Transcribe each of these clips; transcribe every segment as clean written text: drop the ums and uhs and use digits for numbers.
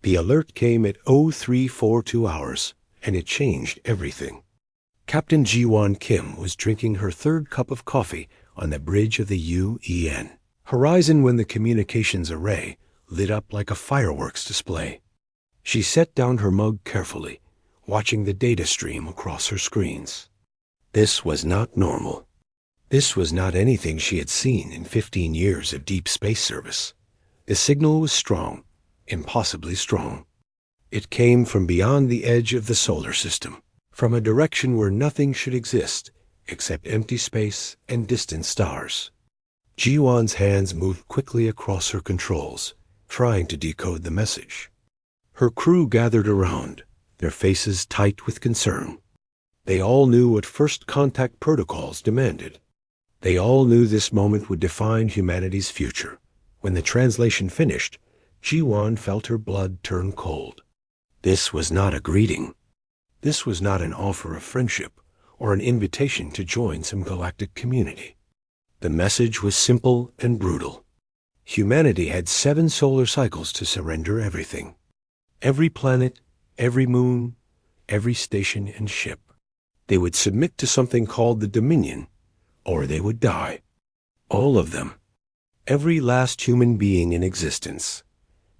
The alert came at 0342 hours, and it changed everything. Captain Ji-won Kim was drinking her third cup of coffee on the bridge of the UEN horizon when the communications array lit up like a fireworks display. She set down her mug carefully, watching the data stream across her screens. This was not normal. This was not anything she had seen in 15 years of deep space service. The signal was strong, impossibly strong. It came from beyond the edge of the solar system, from a direction where nothing should exist except empty space and distant stars. Ji-won's hands moved quickly across her controls, trying to decode the message. Her crew gathered around, their faces tight with concern. They all knew what first contact protocols demanded. They all knew this moment would define humanity's future. When the translation finished, Ji-won felt her blood turn cold. This was not a greeting. This was not an offer of friendship or an invitation to join some galactic community. The message was simple and brutal. Humanity had 7 solar cycles to surrender everything. Every planet, every moon, every station and ship. They would submit to something called the Dominion, or they would die. All of them. Every last human being in existence.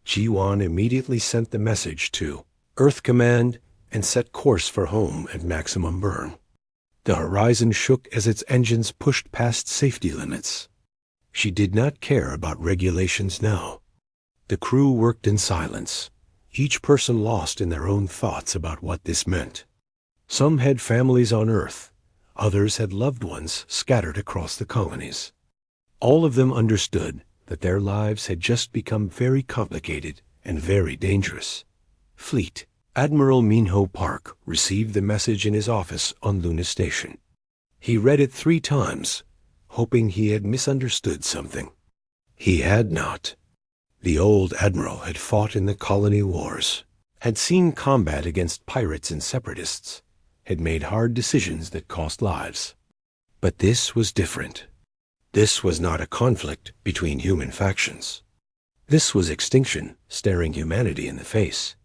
Ji-won immediately sent the message to Earth Command and set course for home at maximum burn. The horizon shook as its engines pushed past safety limits. She did not care about regulations now. The crew worked in silence, each person lost in their own thoughts about what this meant. Some had families on Earth, others had loved ones scattered across the colonies. All of them understood that their lives had just become very complicated and very dangerous. Fleet Admiral Minho Park received the message in his office on Luna Station. He read it 3 times, hoping he had misunderstood something. He had not. The old admiral had fought in the colony wars, had seen combat against pirates and separatists, had made hard decisions that cost lives. But this was different. This was not a conflict between human factions. This was extinction staring humanity in the face.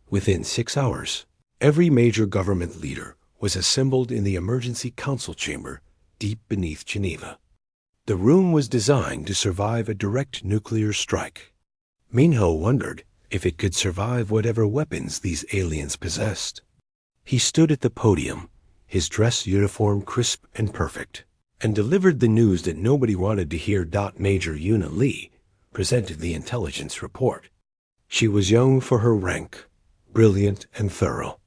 Within 6 hours, every major government leader was assembled in the emergency council chamber deep beneath Geneva. The room was designed to survive a direct nuclear strike. Minho wondered if it could survive whatever weapons these aliens possessed. He stood at the podium, his dress uniform crisp and perfect, and delivered the news that nobody wanted to hear. Major Yuna Lee presented the intelligence report. She was young for her rank, brilliant and thorough.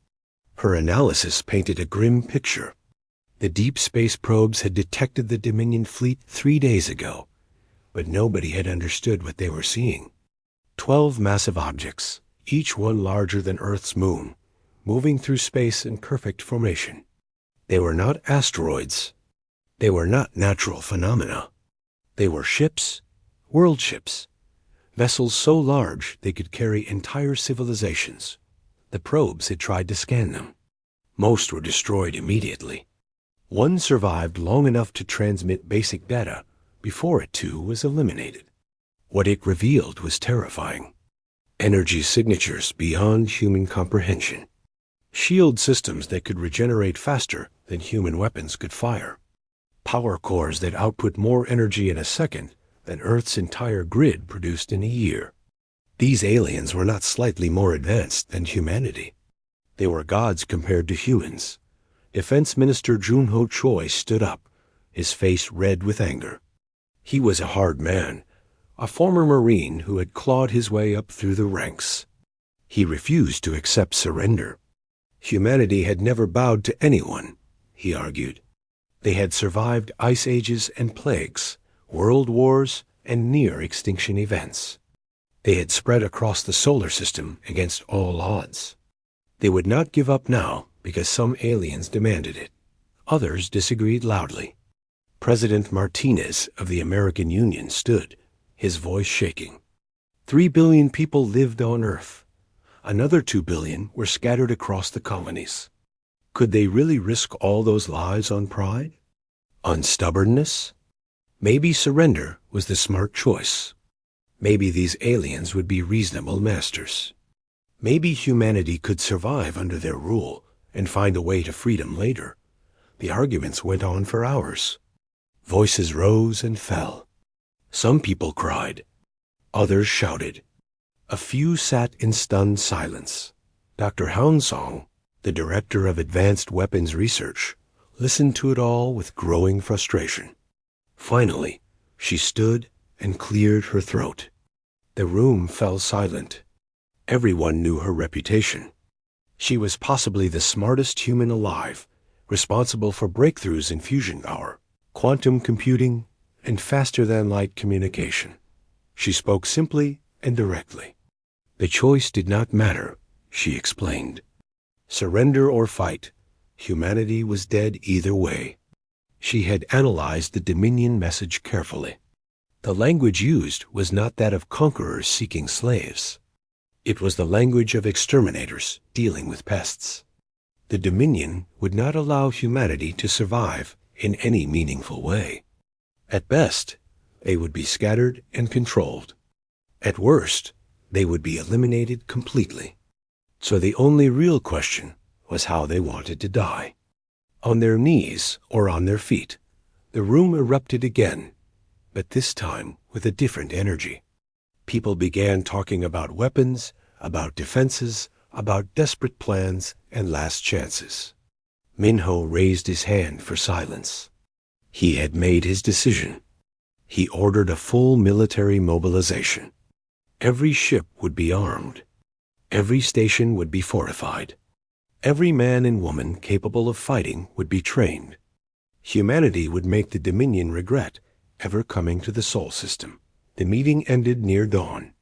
Her analysis painted a grim picture. The deep space probes had detected the Dominion fleet 3 days ago, but nobody had understood what they were seeing. 12 massive objects, each one larger than Earth's moon, moving through space in perfect formation. They were not asteroids. They were not natural phenomena. They were ships, world ships, vessels so large they could carry entire civilizations. The probes had tried to scan them. Most were destroyed immediately. One survived long enough to transmit basic data before it too was eliminated. What it revealed was terrifying. Energy signatures beyond human comprehension. Shield systems that could regenerate faster than human weapons could fire. Power cores that output more energy in a second than Earth's entire grid produced in a year. These aliens were not slightly more advanced than humanity. They were gods compared to humans. Defense Minister Junho Choi stood up, his face red with anger. He was a hard man, a former Marine who had clawed his way up through the ranks. He refused to accept surrender. Humanity had never bowed to anyone, he argued. They had survived ice ages and plagues, world wars, and near-extinction events. They had spread across the solar system against all odds. They would not give up now because some aliens demanded it. Others disagreed loudly. President Martinez of the American Union stood, his voice shaking. 3 billion people lived on Earth. Another 2 billion were scattered across the colonies. Could they really risk all those lives on pride? On stubbornness? Maybe surrender was the smart choice. Maybe these aliens would be reasonable masters. Maybe humanity could survive under their rule and find a way to freedom later. The arguments went on for hours. Voices rose and fell. Some people cried. Others shouted. A few sat in stunned silence. Dr. Hounsong, the director of Advanced Weapons Research, listened to it all with growing frustration. Finally, she stood and cleared her throat. The room fell silent. Everyone knew her reputation. She was possibly the smartest human alive, responsible for breakthroughs in fusion power, quantum computing, and faster-than-light communication. She spoke simply and directly. The choice did not matter, she explained. Surrender or fight, humanity was dead either way. She had analyzed the Dominion message carefully. The language used was not that of conquerors seeking slaves. It was the language of exterminators dealing with pests. The Dominion would not allow humanity to survive in any meaningful way. At best, they would be scattered and controlled. At worst, they would be eliminated completely. So the only real question was how they wanted to die. On their knees or on their feet, the room erupted again, but this time with a different energy. People began talking about weapons, about defenses, about desperate plans and last chances. Minho raised his hand for silence. He had made his decision. He ordered a full military mobilization. Every ship would be armed. Every station would be fortified. Every man and woman capable of fighting would be trained. Humanity would make the Dominion regret ever coming to the Sol system. The meeting ended near dawn.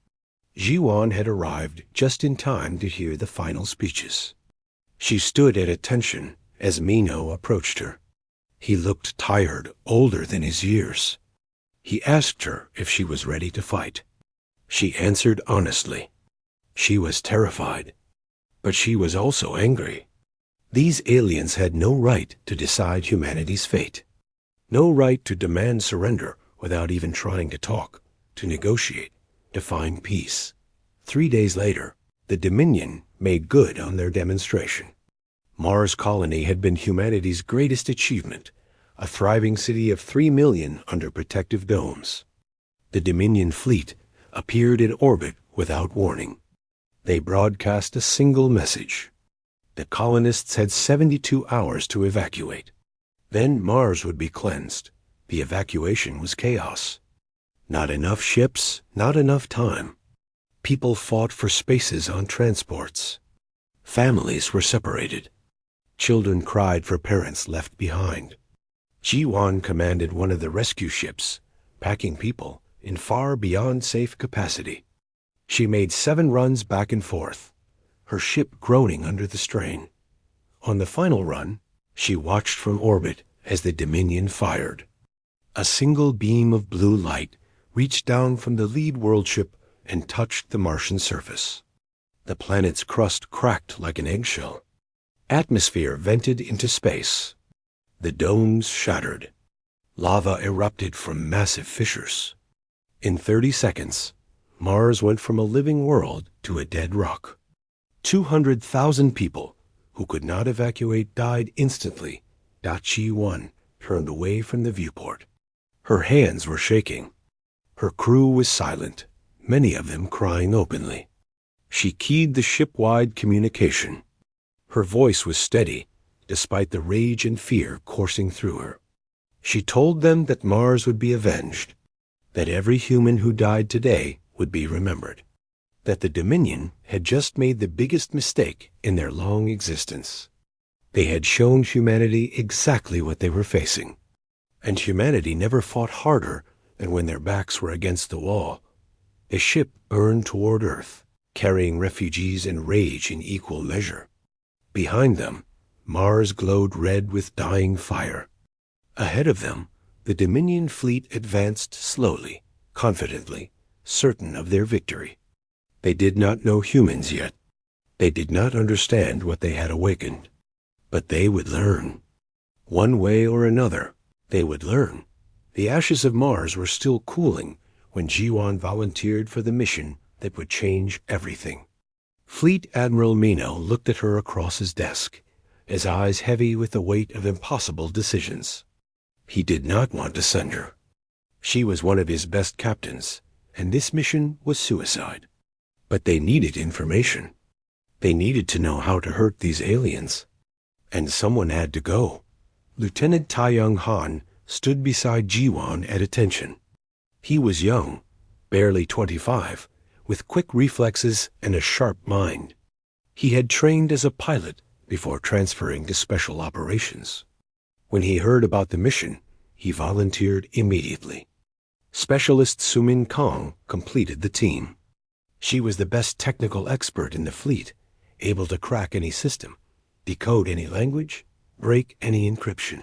Jiwan had arrived just in time to hear the final speeches. She stood at attention as Minho approached her. He looked tired, older than his years. He asked her if she was ready to fight. She answered honestly. She was terrified, but she was also angry. These aliens had no right to decide humanity's fate. No right to demand surrender without even trying to talk, to negotiate, to find peace. 3 days later, the Dominion made good on their demonstration. Mars Colony had been humanity's greatest achievement, a thriving city of 3 million under protective domes. The Dominion fleet appeared in orbit without warning. They broadcast a single message. The colonists had 72 hours to evacuate. Then Mars would be cleansed. The evacuation was chaos. Not enough ships, not enough time. People fought for spaces on transports. Families were separated. Children cried for parents left behind. Jiwan commanded one of the rescue ships, packing people in far beyond safe capacity. She made 7 runs back and forth, her ship groaning under the strain. On the final run, she watched from orbit as the Dominion fired. A single beam of blue light reached down from the lead world ship and touched the Martian surface. The planet's crust cracked like an eggshell. Atmosphere vented into space. The domes shattered. Lava erupted from massive fissures. In 30 seconds, Mars went from a living world to a dead rock. 200,000 people who could not evacuate died instantly. Chi-1 turned away from the viewport. Her hands were shaking. Her crew was silent, many of them crying openly. She keyed the ship-wide communication. Her voice was steady, despite the rage and fear coursing through her. She told them that Mars would be avenged, that every human who died today would be remembered, that the Dominion had just made the biggest mistake in their long existence. They had shown humanity exactly what they were facing, and humanity never fought harder than when their backs were against the wall. The ship burned toward Earth, carrying refugees and rage in equal measure. Behind them, Mars glowed red with dying fire. Ahead of them, the Dominion fleet advanced slowly, confidently, certain of their victory. They did not know humans yet. They did not understand what they had awakened. But they would learn. One way or another, they would learn. The ashes of Mars were still cooling when Jiwan volunteered for the mission that would change everything. Fleet Admiral Mino looked at her across his desk, his eyes heavy with the weight of impossible decisions. He did not want to send her. She was one of his best captains, and this mission was suicide. But they needed information. They needed to know how to hurt these aliens. And someone had to go. Lieutenant Taeyong Han stood beside Ji-won at attention. He was young, barely 25, with quick reflexes and a sharp mind. He had trained as a pilot before transferring to special operations. When he heard about the mission, he volunteered immediately. Specialist Sumin Kong completed the team. She was the best technical expert in the fleet, able to crack any system, decode any language, break any encryption.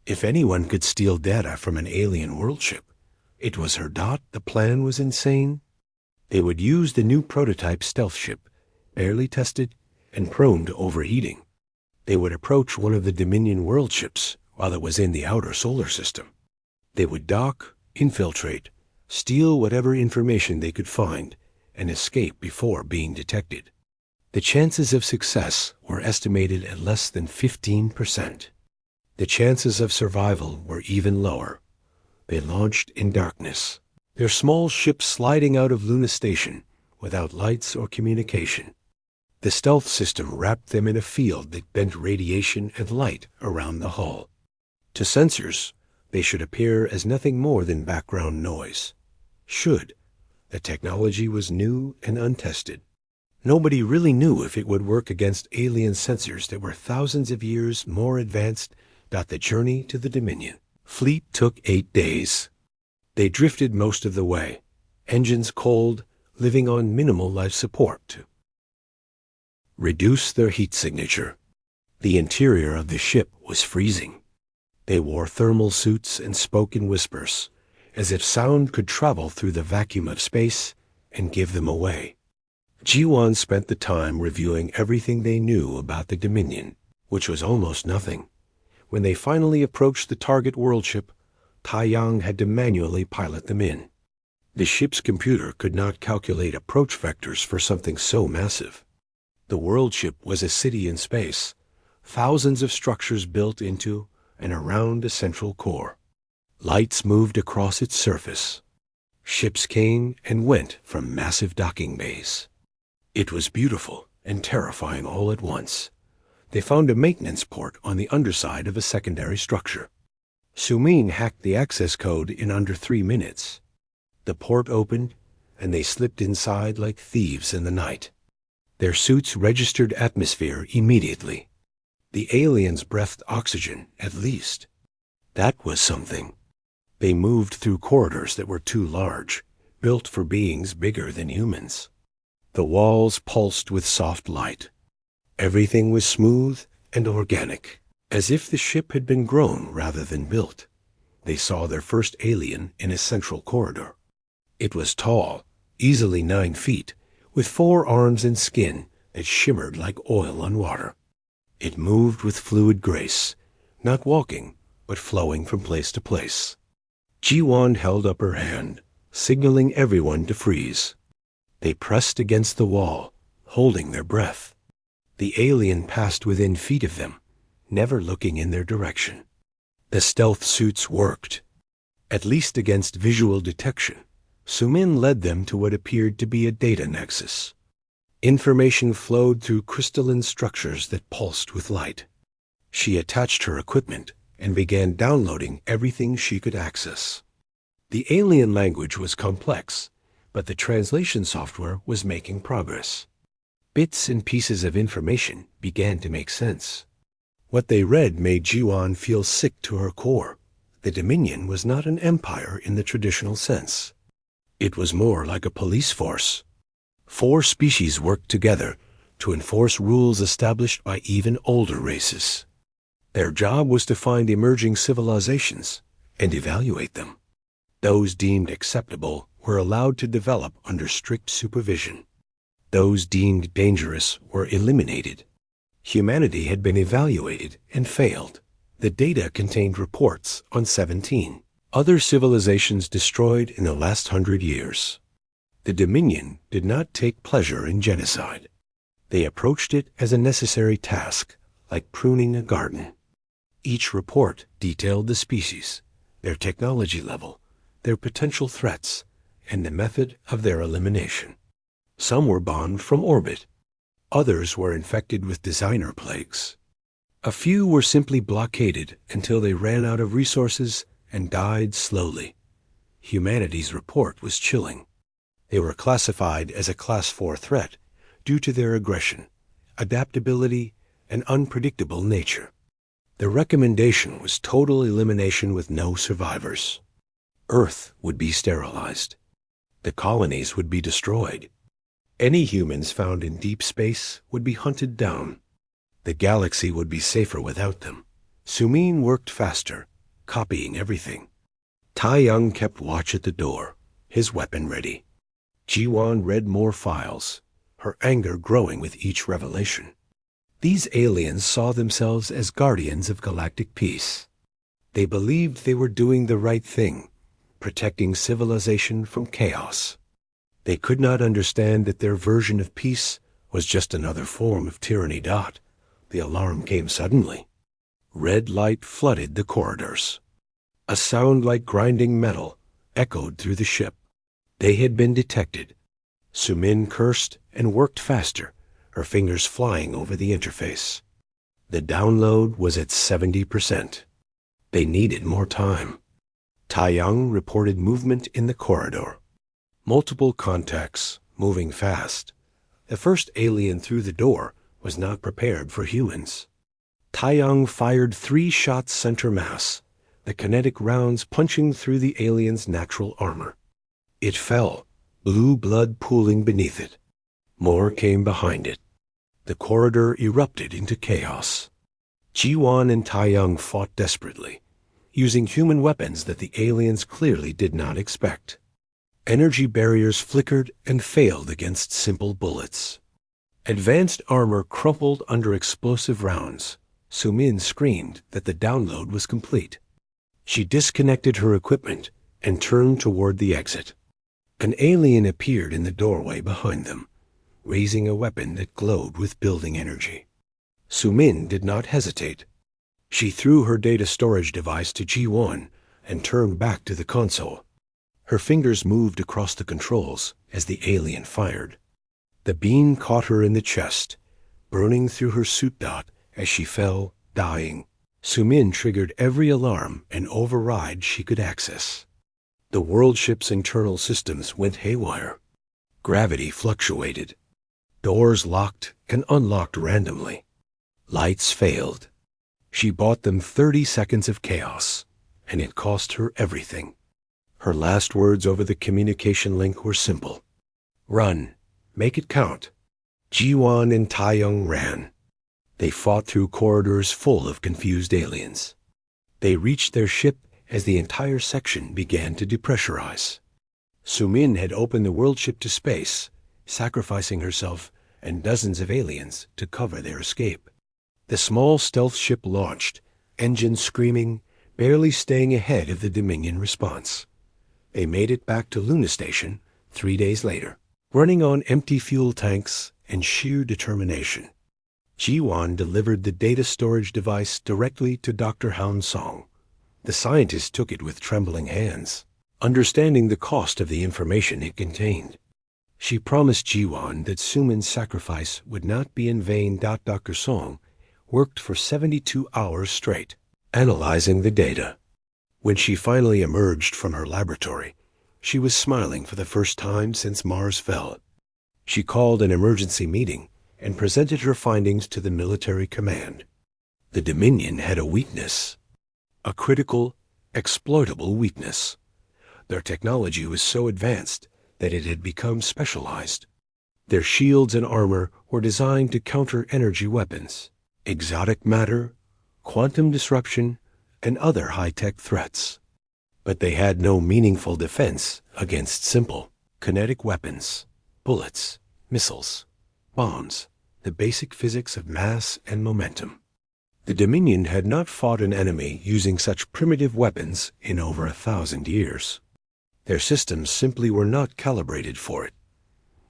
If anyone could steal data from an alien world ship, it was her. The plan was insane. They would use the new prototype stealth ship, barely tested and prone to overheating. They would approach one of the Dominion world ships while it was in the outer solar system. They would dock, infiltrate, steal whatever information they could find, and escape before being detected. The chances of success were estimated at less than 15%. The chances of survival were even lower. They launched in darkness, their small ship sliding out of Luna Station without lights or communication. The stealth system wrapped them in a field that bent radiation and light around the hull. To sensors, they should appear as nothing more than background noise. The technology was new and untested. Nobody really knew if it would work against alien sensors that were thousands of years more advanced. The journey to the Dominion fleet took 8 days. They drifted most of the way, engines cold, living on minimal life support to reduce their heat signature. The interior of the ship was freezing. They wore thermal suits and spoke in whispers, as if sound could travel through the vacuum of space and give them away. Ji-won spent the time reviewing everything they knew about the Dominion, which was almost nothing. When they finally approached the target world ship, Taeyong had to manually pilot them in. The ship's computer could not calculate approach vectors for something so massive. The world ship was a city in space, thousands of structures built into and around a central core. Lights moved across its surface. Ships came and went from massive docking bays. It was beautiful and terrifying all at once. They found a maintenance port on the underside of a secondary structure. Sumin hacked the access code in under 3 minutes. The port opened, and they slipped inside like thieves in the night. Their suits registered atmosphere immediately. The aliens breathed oxygen, at least. That was something. They moved through corridors that were too large, built for beings bigger than humans. The walls pulsed with soft light. Everything was smooth and organic, as if the ship had been grown rather than built. They saw their first alien in a central corridor. It was tall, easily 9 feet, with 4 arms and skin that shimmered like oil on water. It moved with fluid grace, not walking, but flowing from place to place. Ji-won held up her hand, signaling everyone to freeze. They pressed against the wall, holding their breath. The alien passed within feet of them, never looking in their direction. The stealth suits worked. At least against visual detection, Sumin led them to what appeared to be a data nexus. Information flowed through crystalline structures that pulsed with light. She attached her equipment and began downloading everything she could access. The alien language was complex, but the translation software was making progress. Bits and pieces of information began to make sense. What they read made Ji-won feel sick to her core. The Dominion was not an empire in the traditional sense. It was more like a police force. 4 species worked together to enforce rules established by even older races. Their job was to find emerging civilizations and evaluate them. Those deemed acceptable were allowed to develop under strict supervision. Those deemed dangerous were eliminated. Humanity had been evaluated and failed. The data contained reports on 17 other civilizations destroyed in the last 100 years. The Dominion did not take pleasure in genocide. They approached it as a necessary task, like pruning a garden. Each report detailed the species, their technology level, their potential threats, and the method of their elimination. Some were bombed from orbit. Others were infected with designer plagues. A few were simply blockaded until they ran out of resources and died slowly. Humanity's report was chilling. They were classified as a Class 4 threat due to their aggression, adaptability, and unpredictable nature. The recommendation was total elimination with no survivors. Earth would be sterilized. The colonies would be destroyed. Any humans found in deep space would be hunted down. The galaxy would be safer without them. Sumin worked faster, copying everything. Taiyang kept watch at the door, his weapon ready. Jiwan read more files, her anger growing with each revelation. These aliens saw themselves as guardians of galactic peace. They believed they were doing the right thing, protecting civilization from chaos. They could not understand that their version of peace was just another form of tyranny. The alarm came suddenly. Red light flooded the corridors. A sound like grinding metal echoed through the ship. They had been detected. Sumin cursed and worked faster, her fingers flying over the interface. The download was at 70%. They needed more time. Taiyang reported movement in the corridor. Multiple contacts, moving fast. The first alien through the door was not prepared for humans. Taiyang fired 3 shots center mass, the kinetic rounds punching through the alien's natural armor. It fell, blue blood pooling beneath it. More came behind it. The corridor erupted into chaos. Jiwan and Taiyang fought desperately, using human weapons that the aliens clearly did not expect. Energy barriers flickered and failed against simple bullets. Advanced armor crumpled under explosive rounds. Sumin screamed that the download was complete. She disconnected her equipment and turned toward the exit. An alien appeared in the doorway behind them, raising a weapon that glowed with building energy. Sumin did not hesitate. She threw her data storage device to G1 and turned back to the console. Her fingers moved across the controls as the alien fired. The beam caught her in the chest, burning through her suit as she fell, dying. Sumin triggered every alarm and override she could access. The world ship's internal systems went haywire. Gravity fluctuated. Doors locked and unlocked randomly. Lights failed. She bought them 30 seconds of chaos, and it cost her everything. Her last words over the communication link were simple. Run. Make it count. Jiwan and Taiyang ran. They fought through corridors full of confused aliens. They reached their ship as the entire section began to depressurize. Sumin had opened the world ship to space, sacrificing herself and dozens of aliens to cover their escape. The small stealth ship launched, engines screaming, barely staying ahead of the Dominion response. They made it back to Luna Station 3 days later, running on empty fuel tanks and sheer determination. Jiwan delivered the data storage device directly to Dr. Han Song. The scientist took it with trembling hands, understanding the cost of the information it contained. She promised Jiwan that Sumin's sacrifice would not be in vain. Dr. Song worked for 72 hours straight, analyzing the data. When she finally emerged from her laboratory, she was smiling for the first time since Mars fell. She called an emergency meeting and presented her findings to the military command. The Dominion had a weakness, a critical, exploitable weakness. Their technology was so advanced that it had become specialized. Their shields and armor were designed to counter energy weapons, exotic matter, quantum disruption, and other high-tech threats. But they had no meaningful defense against simple, kinetic weapons, bullets, missiles, bombs, the basic physics of mass and momentum. The Dominion had not fought an enemy using such primitive weapons in over 1,000 years. Their systems simply were not calibrated for it.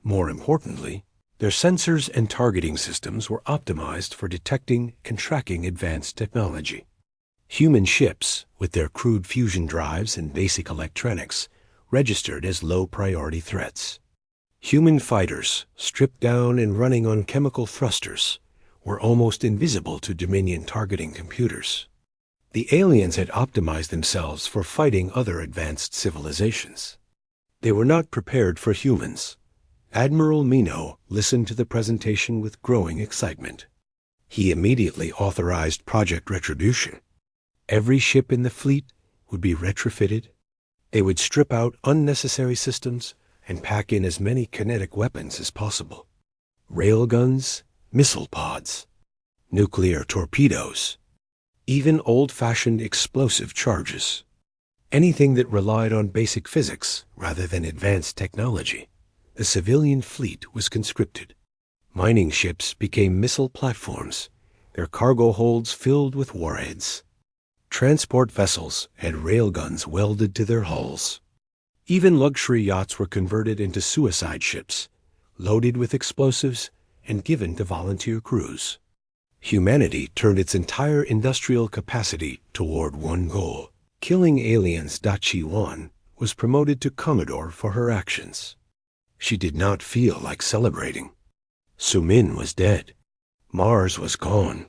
More importantly, Their sensors and targeting systems were optimized for detecting and tracking advanced technology. Human ships, with their crude fusion drives and basic electronics, registered as low-priority threats. Human fighters, stripped down and running on chemical thrusters, were almost invisible to Dominion targeting computers. The aliens had optimized themselves for fighting other advanced civilizations. They were not prepared for humans. Admiral Mino listened to the presentation with growing excitement. He immediately authorized Project Retribution. Every ship in the fleet would be retrofitted. They would strip out unnecessary systems and pack in as many kinetic weapons as possible. Railguns, missile pods, nuclear torpedoes, even old-fashioned explosive charges. Anything that relied on basic physics rather than advanced technology. The civilian fleet was conscripted. Mining ships became missile platforms, their cargo holds filled with warheads. Transport vessels had railguns welded to their hulls. Even luxury yachts were converted into suicide ships, loaded with explosives and given to volunteer crews. Humanity turned its entire industrial capacity toward one goal. Killing aliens. Chi-1 was promoted to Commodore for her actions. She did not feel like celebrating. Sumin was dead. Mars was gone.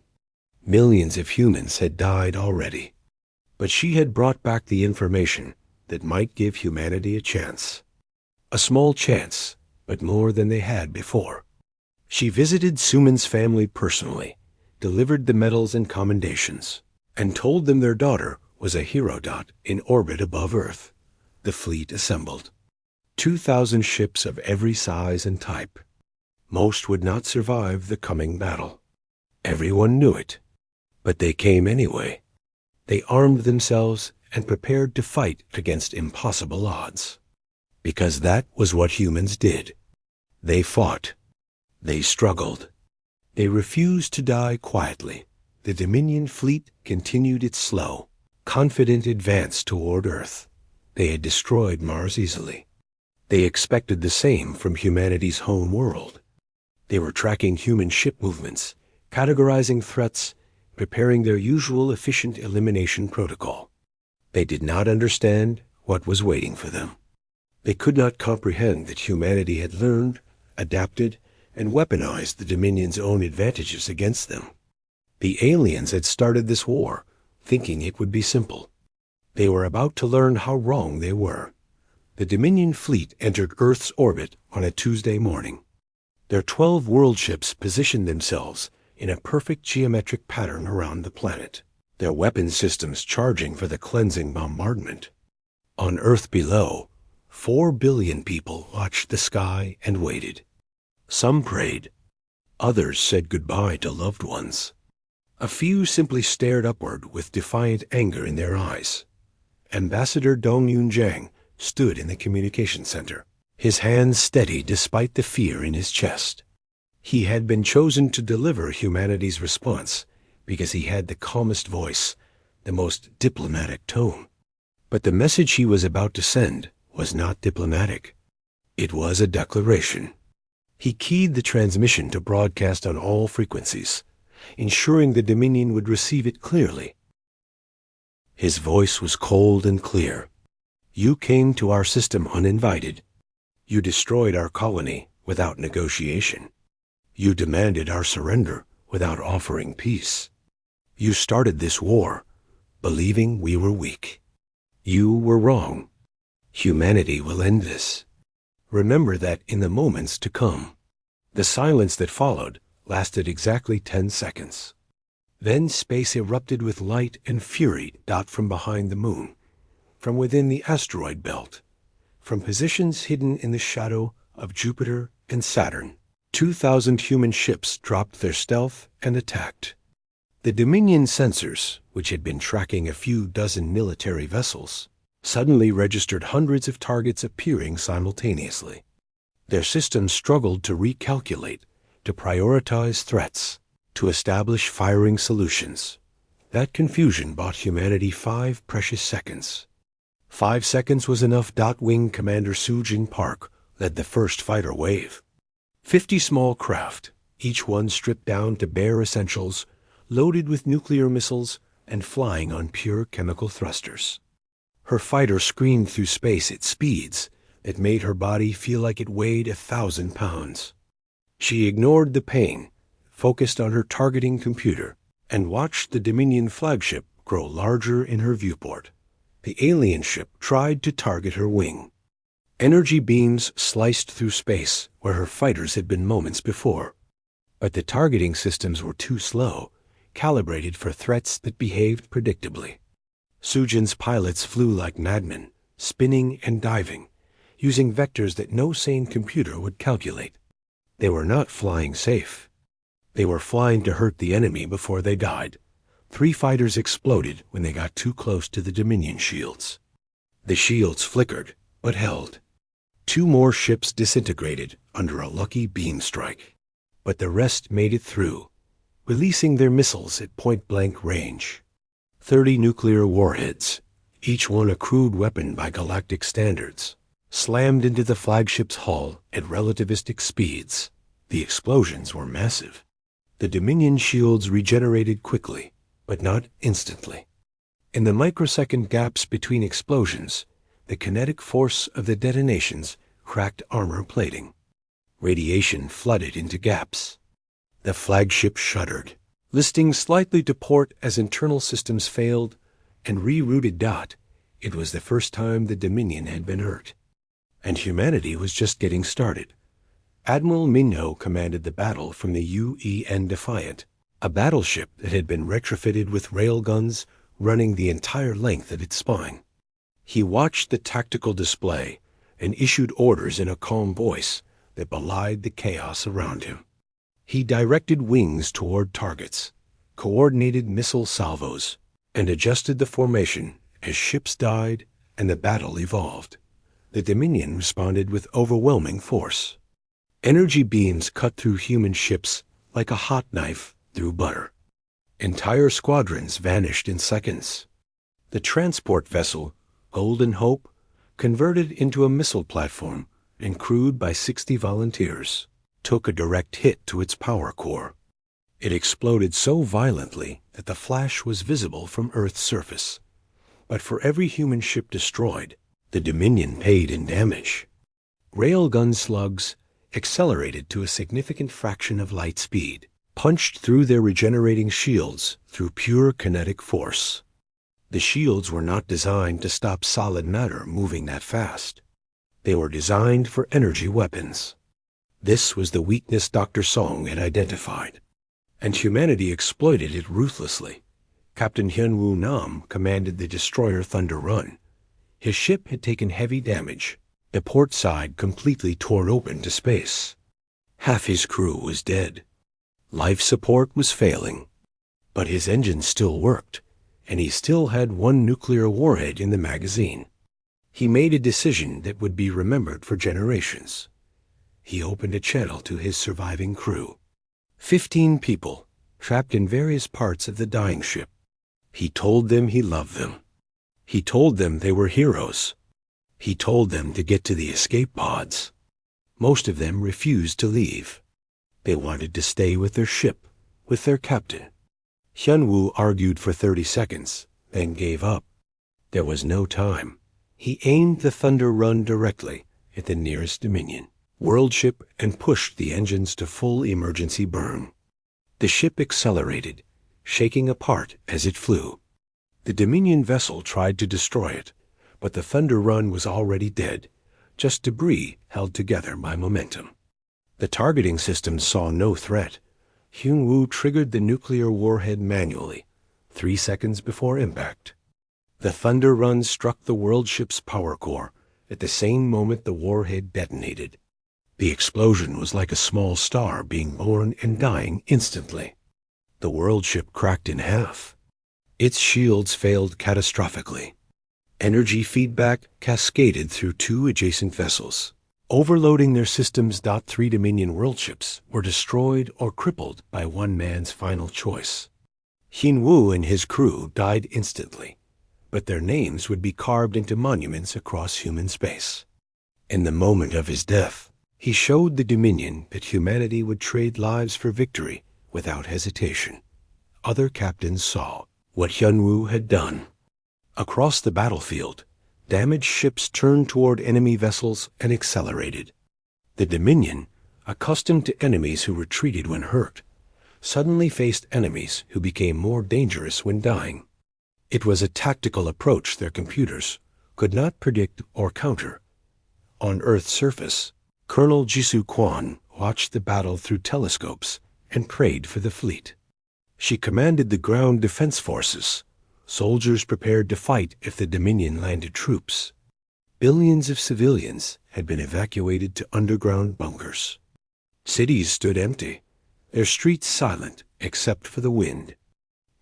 Millions of humans had died already. But she had brought back the information that might give humanity a chance. A small chance, but more than they had before. She visited Sumin's family personally, delivered the medals and commendations, and told them their daughter was a hero. In orbit above Earth. The fleet assembled. 2,000 ships of every size and type. Most would not survive the coming battle. Everyone knew it. But they came anyway. They armed themselves and prepared to fight against impossible odds. Because that was what humans did. They fought. They struggled. They refused to die quietly. The Dominion fleet continued its slow, confident advance toward Earth. They had destroyed Mars easily. They expected the same from humanity's home world. They were tracking human ship movements, categorizing threats, preparing their usual efficient elimination protocol. They did not understand what was waiting for them. They could not comprehend that humanity had learned, adapted, and weaponized the Dominion's own advantages against them. The aliens had started this war, thinking it would be simple. They were about to learn how wrong they were. The Dominion fleet entered Earth's orbit on a Tuesday morning. Their 12 world ships positioned themselves in a perfect geometric pattern around the planet, their weapon systems charging for the cleansing bombardment. On Earth below, 4 billion people watched the sky and waited. Some prayed. Others said goodbye to loved ones. A few simply stared upward with defiant anger in their eyes. Ambassador Dong Yun-jang stood in the communication center, his hands steady despite the fear in his chest. He had been chosen to deliver humanity's response because he had the calmest voice, the most diplomatic tone. But the message he was about to send was not diplomatic. It was a declaration. He keyed the transmission to broadcast on all frequencies, ensuring the Dominion would receive it clearly. His voice was cold and clear. You came to our system uninvited. You destroyed our colony without negotiation. You demanded our surrender without offering peace. You started this war, believing we were weak. You were wrong. Humanity will end this. Remember that in the moments to come. The silence that followed lasted exactly 10 seconds. Then space erupted with light and fury from behind the moon, from within the asteroid belt, from positions hidden in the shadow of Jupiter and Saturn. 2,000 human ships dropped their stealth and attacked. The Dominion sensors, which had been tracking a few dozen military vessels, suddenly registered hundreds of targets appearing simultaneously. Their systems struggled to recalculate, to prioritize threats, to establish firing solutions. That confusion bought humanity 5 precious seconds. 5 seconds was enough. Wing Commander Sujin Park led the first fighter wave. 50 small craft, each one stripped down to bare essentials, loaded with nuclear missiles and flying on pure chemical thrusters. Her fighter screamed through space at speeds that made her body feel like it weighed 1,000 pounds. She ignored the pain, focused on her targeting computer, and watched the Dominion flagship grow larger in her viewport. The alien ship tried to target her wing. Energy beams sliced through space where her fighters had been moments before. But the targeting systems were too slow, calibrated for threats that behaved predictably. Sujin's pilots flew like madmen, spinning and diving, using vectors that no sane computer would calculate. They were not flying safe. They were flying to hurt the enemy before they died. 3 fighters exploded when they got too close to the Dominion shields. The shields flickered, but held. 2 more ships disintegrated under a lucky beam strike. But the rest made it through, releasing their missiles at point-blank range. 30 nuclear warheads, each one a crude weapon by galactic standards, slammed into the flagship's hull at relativistic speeds. The explosions were massive. The Dominion shields regenerated quickly, but not instantly. In the microsecond gaps between explosions, the kinetic force of the detonations cracked armor plating. Radiation flooded into gaps. The flagship shuddered, listing slightly to port as internal systems failed and rerouted. It was the first time the Dominion had been hurt. And humanity was just getting started. Admiral Minho commanded the battle from the UEN Defiant, a battleship that had been retrofitted with railguns running the entire length of its spine. He watched the tactical display and issued orders in a calm voice that belied the chaos around him. He directed wings toward targets, coordinated missile salvos, and adjusted the formation as ships died and the battle evolved. The Dominion responded with overwhelming force. Energy beams cut through human ships like a hot knife through butter. Entire squadrons vanished in seconds. The transport vessel, Golden Hope, converted into a missile platform and crewed by 60 volunteers, took a direct hit to its power core. It exploded so violently that the flash was visible from Earth's surface. But for every human ship destroyed, the Dominion paid in damage. Railgun slugs, accelerated to a significant fraction of light speed, punched through their regenerating shields through pure kinetic force. The shields were not designed to stop solid matter moving that fast. They were designed for energy weapons. This was the weakness Dr. Song had identified, and humanity exploited it ruthlessly. Captain Hyunwoo Nam commanded the destroyer Thunder Run. His ship had taken heavy damage, the port side completely torn open to space. Half his crew was dead. Life support was failing, but his engines still worked, and he still had 1 nuclear warhead in the magazine. He made a decision that would be remembered for generations. He opened a channel to his surviving crew. 15 people, trapped in various parts of the dying ship. He told them he loved them. He told them they were heroes. He told them to get to the escape pods. Most of them refused to leave. They wanted to stay with their ship, with their captain. Hyunwoo argued for 30 seconds, then gave up. There was no time. He aimed the Thunder Run directly at the nearest Dominion world ship and pushed the engines to full emergency burn. The ship accelerated, shaking apart as it flew. The Dominion vessel tried to destroy it, but the Thunder Run was already dead, just debris held together by momentum. The targeting system saw no threat. Hyunwoo triggered the nuclear warhead manually, 3 seconds before impact. The Thunder Run struck the world ship's power core at the same moment the warhead detonated. The explosion was like a small star being born and dying instantly. The world ship cracked in half. Its shields failed catastrophically. Energy feedback cascaded through 2 adjacent vessels, overloading their systems. 3 Dominion world ships were destroyed or crippled by one man's final choice. Hyunwoo and his crew died instantly, but their names would be carved into monuments across human space. In the moment of his death, He showed the Dominion that humanity would trade lives for victory without hesitation. Other captains saw what Hyunwoo had done. Across the battlefield, damaged ships turned toward enemy vessels and accelerated. The Dominion, accustomed to enemies who retreated when hurt, suddenly faced enemies who became more dangerous when dying. It was a tactical approach their computers could not predict or counter. On Earth's surface, Colonel Jisoo Kwon watched the battle through telescopes and prayed for the fleet. She commanded the ground defense forces, soldiers prepared to fight if the Dominion landed troops. Billions of civilians had been evacuated to underground bunkers. Cities stood empty, their streets silent except for the wind.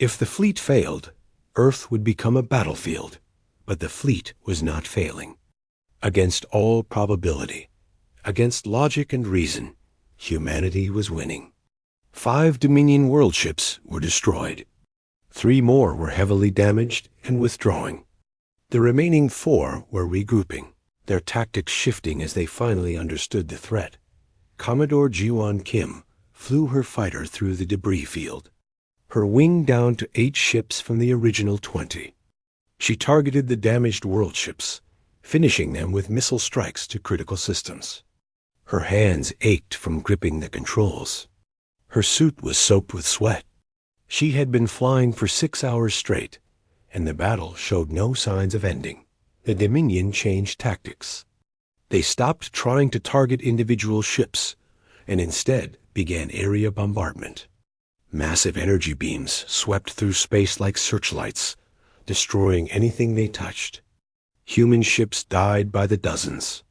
If the fleet failed, Earth would become a battlefield, but the fleet was not failing. Against all probability, against logic and reason, humanity was winning. 5 Dominion world ships were destroyed. 3 more were heavily damaged and withdrawing. The remaining 4 were regrouping, their tactics shifting as they finally understood the threat. Commodore Ji-won Kim flew her fighter through the debris field, her wing down to 8 ships from the original 20. She targeted the damaged world ships, finishing them with missile strikes to critical systems. Her hands ached from gripping the controls. Her suit was soaked with sweat. She had been flying for 6 hours straight, and the battle showed no signs of ending. The Dominion changed tactics. They stopped trying to target individual ships, and instead began area bombardment. Massive energy beams swept through space like searchlights, destroying anything they touched. Human ships died by the dozens.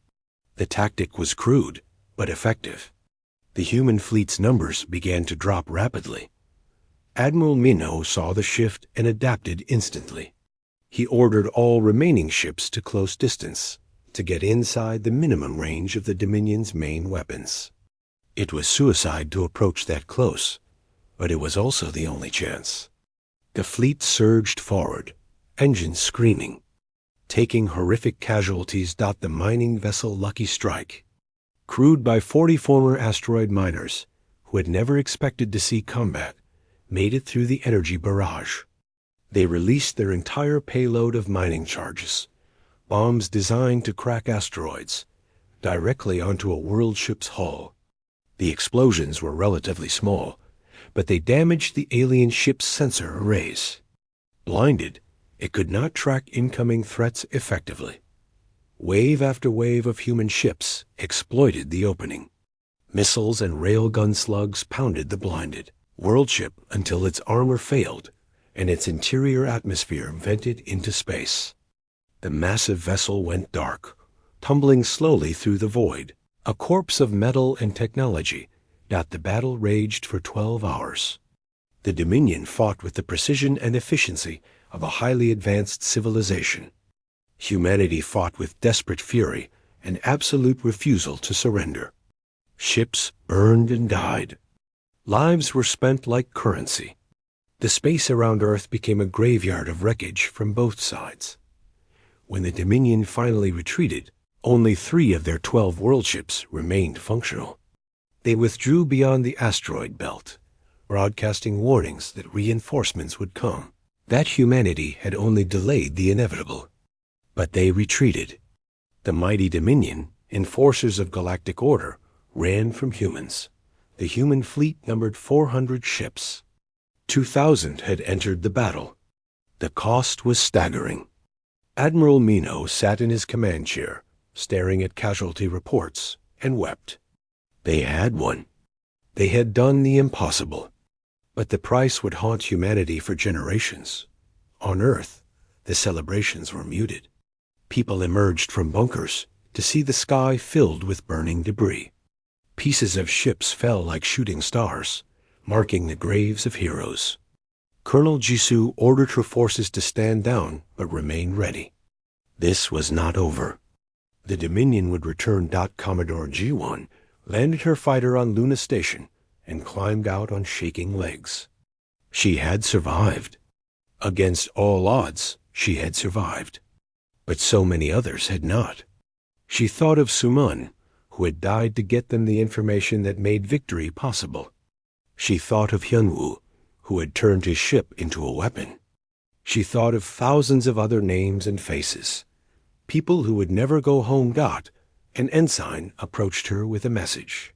The tactic was crude, but effective. The human fleet's numbers began to drop rapidly. Admiral Minho saw the shift and adapted instantly. He ordered all remaining ships to close distance to get inside the minimum range of the Dominion's main weapons. It was suicide to approach that close, but it was also the only chance. The fleet surged forward, engines screaming. Taking horrific casualties. The mining vessel Lucky Strike, crewed by 40 former asteroid miners who had never expected to see combat, made it through the energy barrage. They released their entire payload of mining charges, bombs designed to crack asteroids, directly onto a world ship's hull. The explosions were relatively small, but they damaged the alien ship's sensor arrays. Blinded, it could not track incoming threats effectively. Wave after wave of human ships exploited the opening. Missiles and railgun slugs pounded the blinded world ship until its armor failed and its interior atmosphere vented into space. The massive vessel went dark, tumbling slowly through the void, a corpse of metal and technology. The battle raged for 12 hours. The Dominion fought with the precision and efficiency of a highly advanced civilization. Humanity fought with desperate fury and absolute refusal to surrender. Ships burned and died. Lives were spent like currency. The space around Earth became a graveyard of wreckage from both sides. When the Dominion finally retreated, only 3 of their 12 world ships remained functional. They withdrew beyond the asteroid belt, broadcasting warnings that reinforcements would come, that humanity had only delayed the inevitable. But they retreated. The mighty Dominion, enforcers of galactic order, ran from humans. The human fleet numbered 400 ships. 2,000 had entered the battle. The cost was staggering. Admiral Minho sat in his command chair, staring at casualty reports, and wept. They had won. They had done the impossible. But the price would haunt humanity for generations. On Earth, the celebrations were muted. People emerged from bunkers to see the sky filled with burning debris. Pieces of ships fell like shooting stars, marking the graves of heroes. Colonel Jisoo ordered her forces to stand down but remain ready. This was not over. The Dominion would return. Commodore Ji-won landed her fighter on Luna Station and climbed out on shaking legs. She had survived. Against all odds, she had survived. But so many others had not. She thought of Suman, who had died to get them the information that made victory possible. She thought of Hyunwoo, who had turned his ship into a weapon. She thought of thousands of other names and faces. People who would never go home got. An ensign approached her with a message.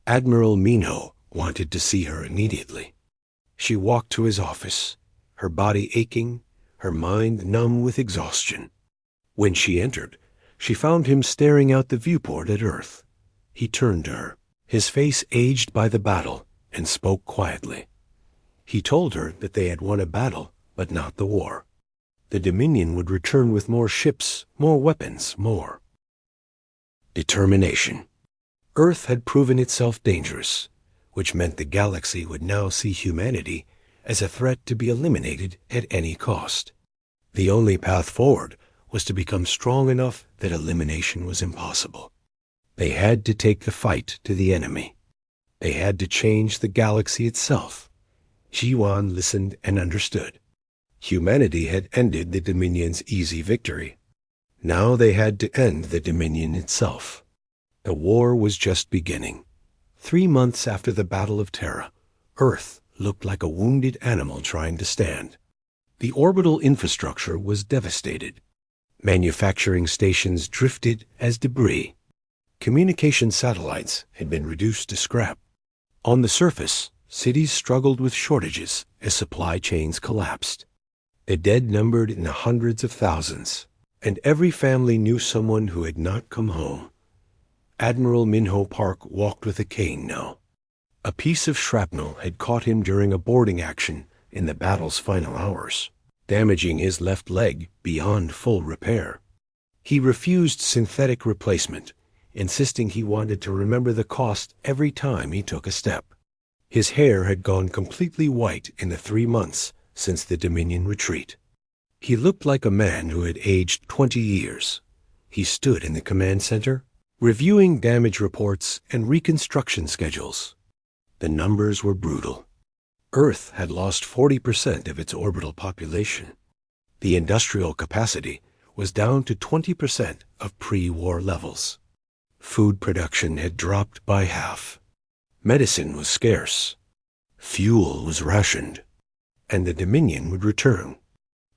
Admiral Minho wanted to see her immediately. She walked to his office, her body aching, her mind numb with exhaustion. When she entered, she found him staring out the viewport at Earth. He turned to her, his face aged by the battle, and spoke quietly. He told her that they had won a battle, but not the war. The Dominion would return with more ships, more weapons, more determination. Earth had proven itself dangerous, which meant the galaxy would now see humanity as a threat to be eliminated at any cost. The only path forward was to become strong enough that elimination was impossible. They had to take the fight to the enemy. They had to change the galaxy itself. Ji-won listened and understood. Humanity had ended the Dominion's easy victory. Now they had to end the Dominion itself. The war was just beginning. 3 months after the Battle of Terra, Earth looked like a wounded animal trying to stand. The orbital infrastructure was devastated. Manufacturing stations drifted as debris. Communication satellites had been reduced to scrap. On the surface, cities struggled with shortages as supply chains collapsed. The dead numbered in the hundreds of thousands, and every family knew someone who had not come home. Admiral Minho Park walked with a cane now. A piece of shrapnel had caught him during a boarding action in the battle's final hours, damaging his left leg beyond full repair. He refused synthetic replacement, insisting he wanted to remember the cost every time he took a step. His hair had gone completely white in the 3 months since the Dominion retreat. He looked like a man who had aged 20 years. He stood in the command center, reviewing damage reports and reconstruction schedules. The numbers were brutal. Earth had lost 40% of its orbital population. The industrial capacity was down to 20% of pre-war levels. Food production had dropped by half. Medicine was scarce. Fuel was rationed. And the Dominion would return.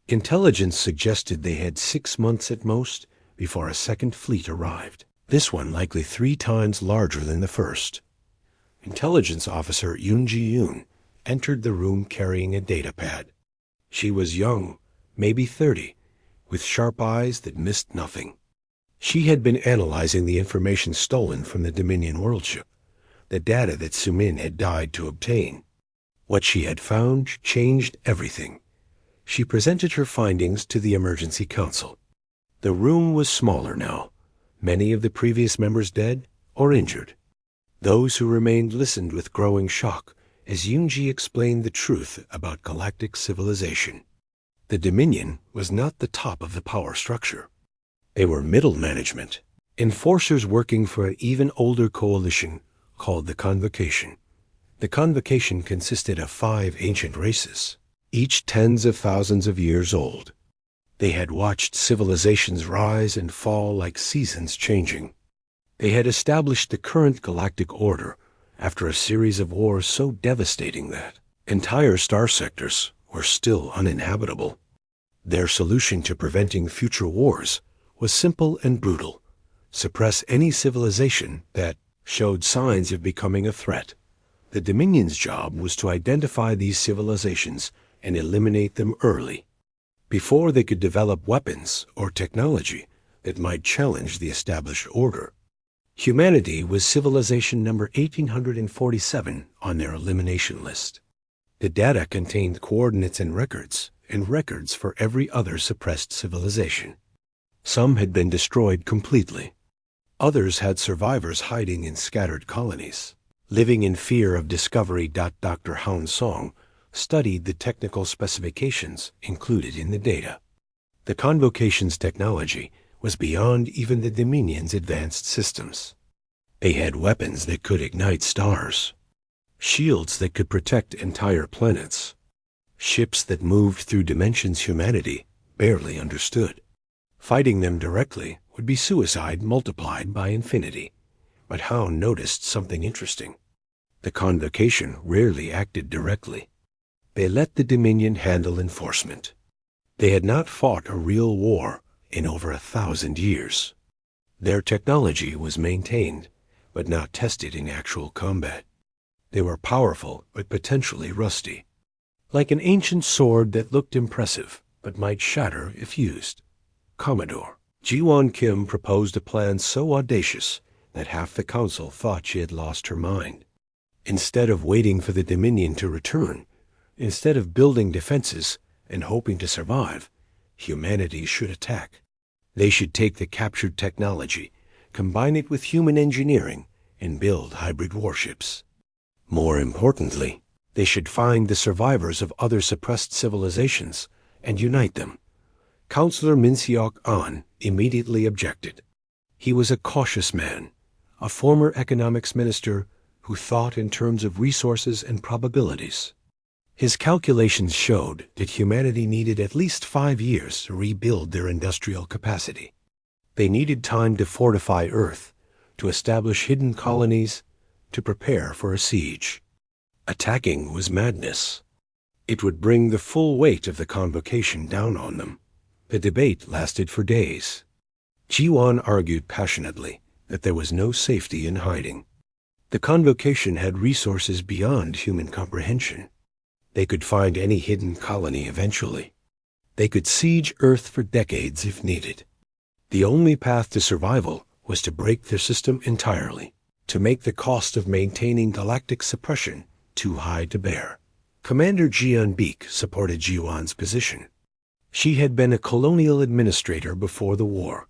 Intelligence suggested they had 6 months at most before a second fleet arrived, this one likely 3 times larger than the first. Intelligence officer Yoon Ji-yoon entered the room carrying a datapad. She was young, maybe 30, with sharp eyes that missed nothing. She had been analyzing the information stolen from the Dominion worldship, the data that Sumin had died to obtain. What she had found changed everything. She presented her findings to the Emergency Council. The room was smaller now, many of the previous members dead or injured. Those who remained listened with growing shock as Yoon-ji explained the truth about galactic civilization. The Dominion was not the top of the power structure. They were middle management, enforcers working for an even older coalition called the Convocation. The Convocation consisted of 5 ancient races, each tens of thousands of years old. They had watched civilizations rise and fall like seasons changing. They had established the current galactic order after a series of wars so devastating that entire star sectors were still uninhabitable. Their solution to preventing future wars was simple and brutal: suppress any civilization that showed signs of becoming a threat. The Dominion's job was to identify these civilizations and eliminate them early, before they could develop weapons or technology that might challenge the established order. Humanity was civilization number 1847 on their elimination list. The data contained coordinates and records for every other suppressed civilization. Some had been destroyed completely. Others had survivors hiding in scattered colonies. Living in fear of discovery. Dr. Houn Song studied the technical specifications included in the data. The Convocation's technology was beyond even the Dominion's advanced systems. They had weapons that could ignite stars, shields that could protect entire planets, ships that moved through dimensions humanity barely understood. Fighting them directly would be suicide multiplied by infinity. But Hound noticed something interesting. The Convocation rarely acted directly. They let the Dominion handle enforcement. They had not fought a real war in over 1,000 years. Their technology was maintained, but not tested in actual combat. They were powerful, but potentially rusty. Like an ancient sword that looked impressive, but might shatter if used. Commodore Ji-won Kim proposed a plan so audacious that half the council thought she had lost her mind. Instead of waiting for the Dominion to return, instead of building defenses and hoping to survive, humanity should attack. They should take the captured technology, combine it with human engineering, and build hybrid warships. More importantly, they should find the survivors of other suppressed civilizations and unite them. Counselor Min-seok-an immediately objected. He was a cautious man, a former economics minister who thought in terms of resources and probabilities. His calculations showed that humanity needed at least 5 years to rebuild their industrial capacity. They needed time to fortify Earth, to establish hidden colonies, to prepare for a siege. Attacking was madness. It would bring the full weight of the Convocation down on them. The debate lasted for days. Ji-won argued passionately that there was no safety in hiding. The Convocation had resources beyond human comprehension. They could find any hidden colony eventually. They could siege Earth for decades if needed. The only path to survival was to break their system entirely, to make the cost of maintaining galactic suppression too high to bear. Commander Jeon-beek supported Ji-won's position. She had been a colonial administrator before the war,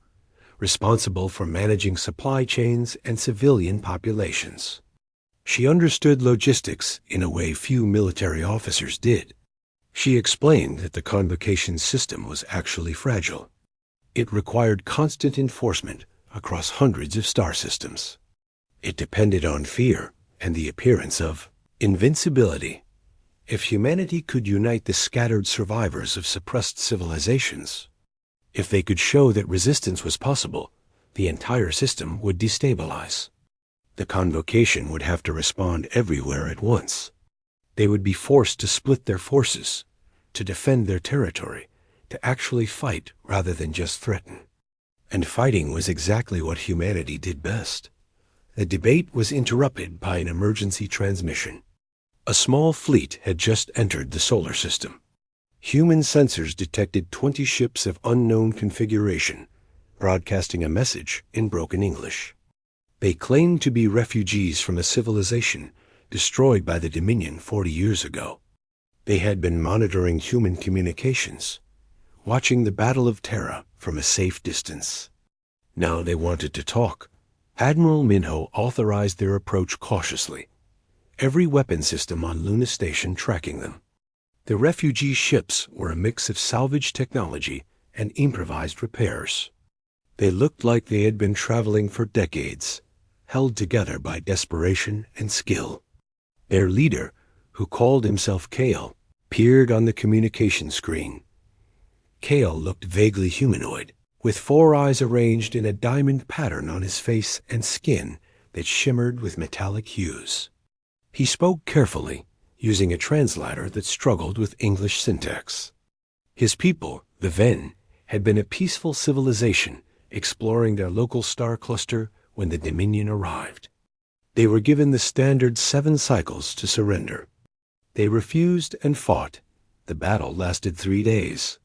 responsible for managing supply chains and civilian populations. She understood logistics in a way few military officers did. She explained that the Convocation system was actually fragile. It required constant enforcement across hundreds of star systems. It depended on fear and the appearance of invincibility. If humanity could unite the scattered survivors of suppressed civilizations, if they could show that resistance was possible, the entire system would destabilize. The Convocation would have to respond everywhere at once. They would be forced to split their forces, to defend their territory, to actually fight rather than just threaten. And fighting was exactly what humanity did best. The debate was interrupted by an emergency transmission. A small fleet had just entered the solar system. Human sensors detected 20 ships of unknown configuration, broadcasting a message in broken English. They claimed to be refugees from a civilization destroyed by the Dominion 40 years ago. They had been monitoring human communications, watching the Battle of Terra from a safe distance. Now they wanted to talk. Admiral Minho authorized their approach cautiously, every weapon system on Luna Station tracking them. The refugee ships were a mix of salvage technology and improvised repairs. They looked like they had been traveling for decades, held together by desperation and skill. Their leader, who called himself Kale, peered on the communication screen. Kale looked vaguely humanoid, with 4 eyes arranged in a diamond pattern on his face and skin that shimmered with metallic hues. He spoke carefully, using a translator that struggled with English syntax. His people, the Ven, had been a peaceful civilization exploring their local star cluster when the Dominion arrived. They were given the standard 7 cycles to surrender. They refused and fought. The battle lasted 3 days.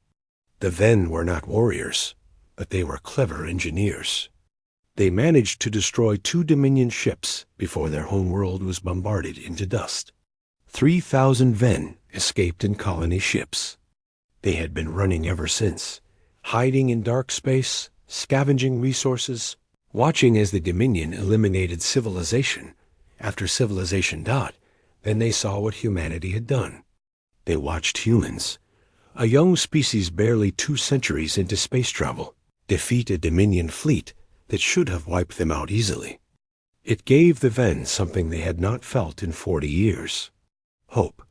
The Ven were not warriors, but they were clever engineers. They managed to destroy 2 Dominion ships before their homeworld was bombarded into dust. 3,000 Ven escaped in colony ships. They had been running ever since, hiding in dark space, scavenging resources, watching as the Dominion eliminated civilization after civilization died. Then they saw what humanity had done. They watched humans, a young species barely 2 centuries into space travel, defeat a Dominion fleet that should have wiped them out easily. It gave the Ven something they had not felt in 40 years. Hope.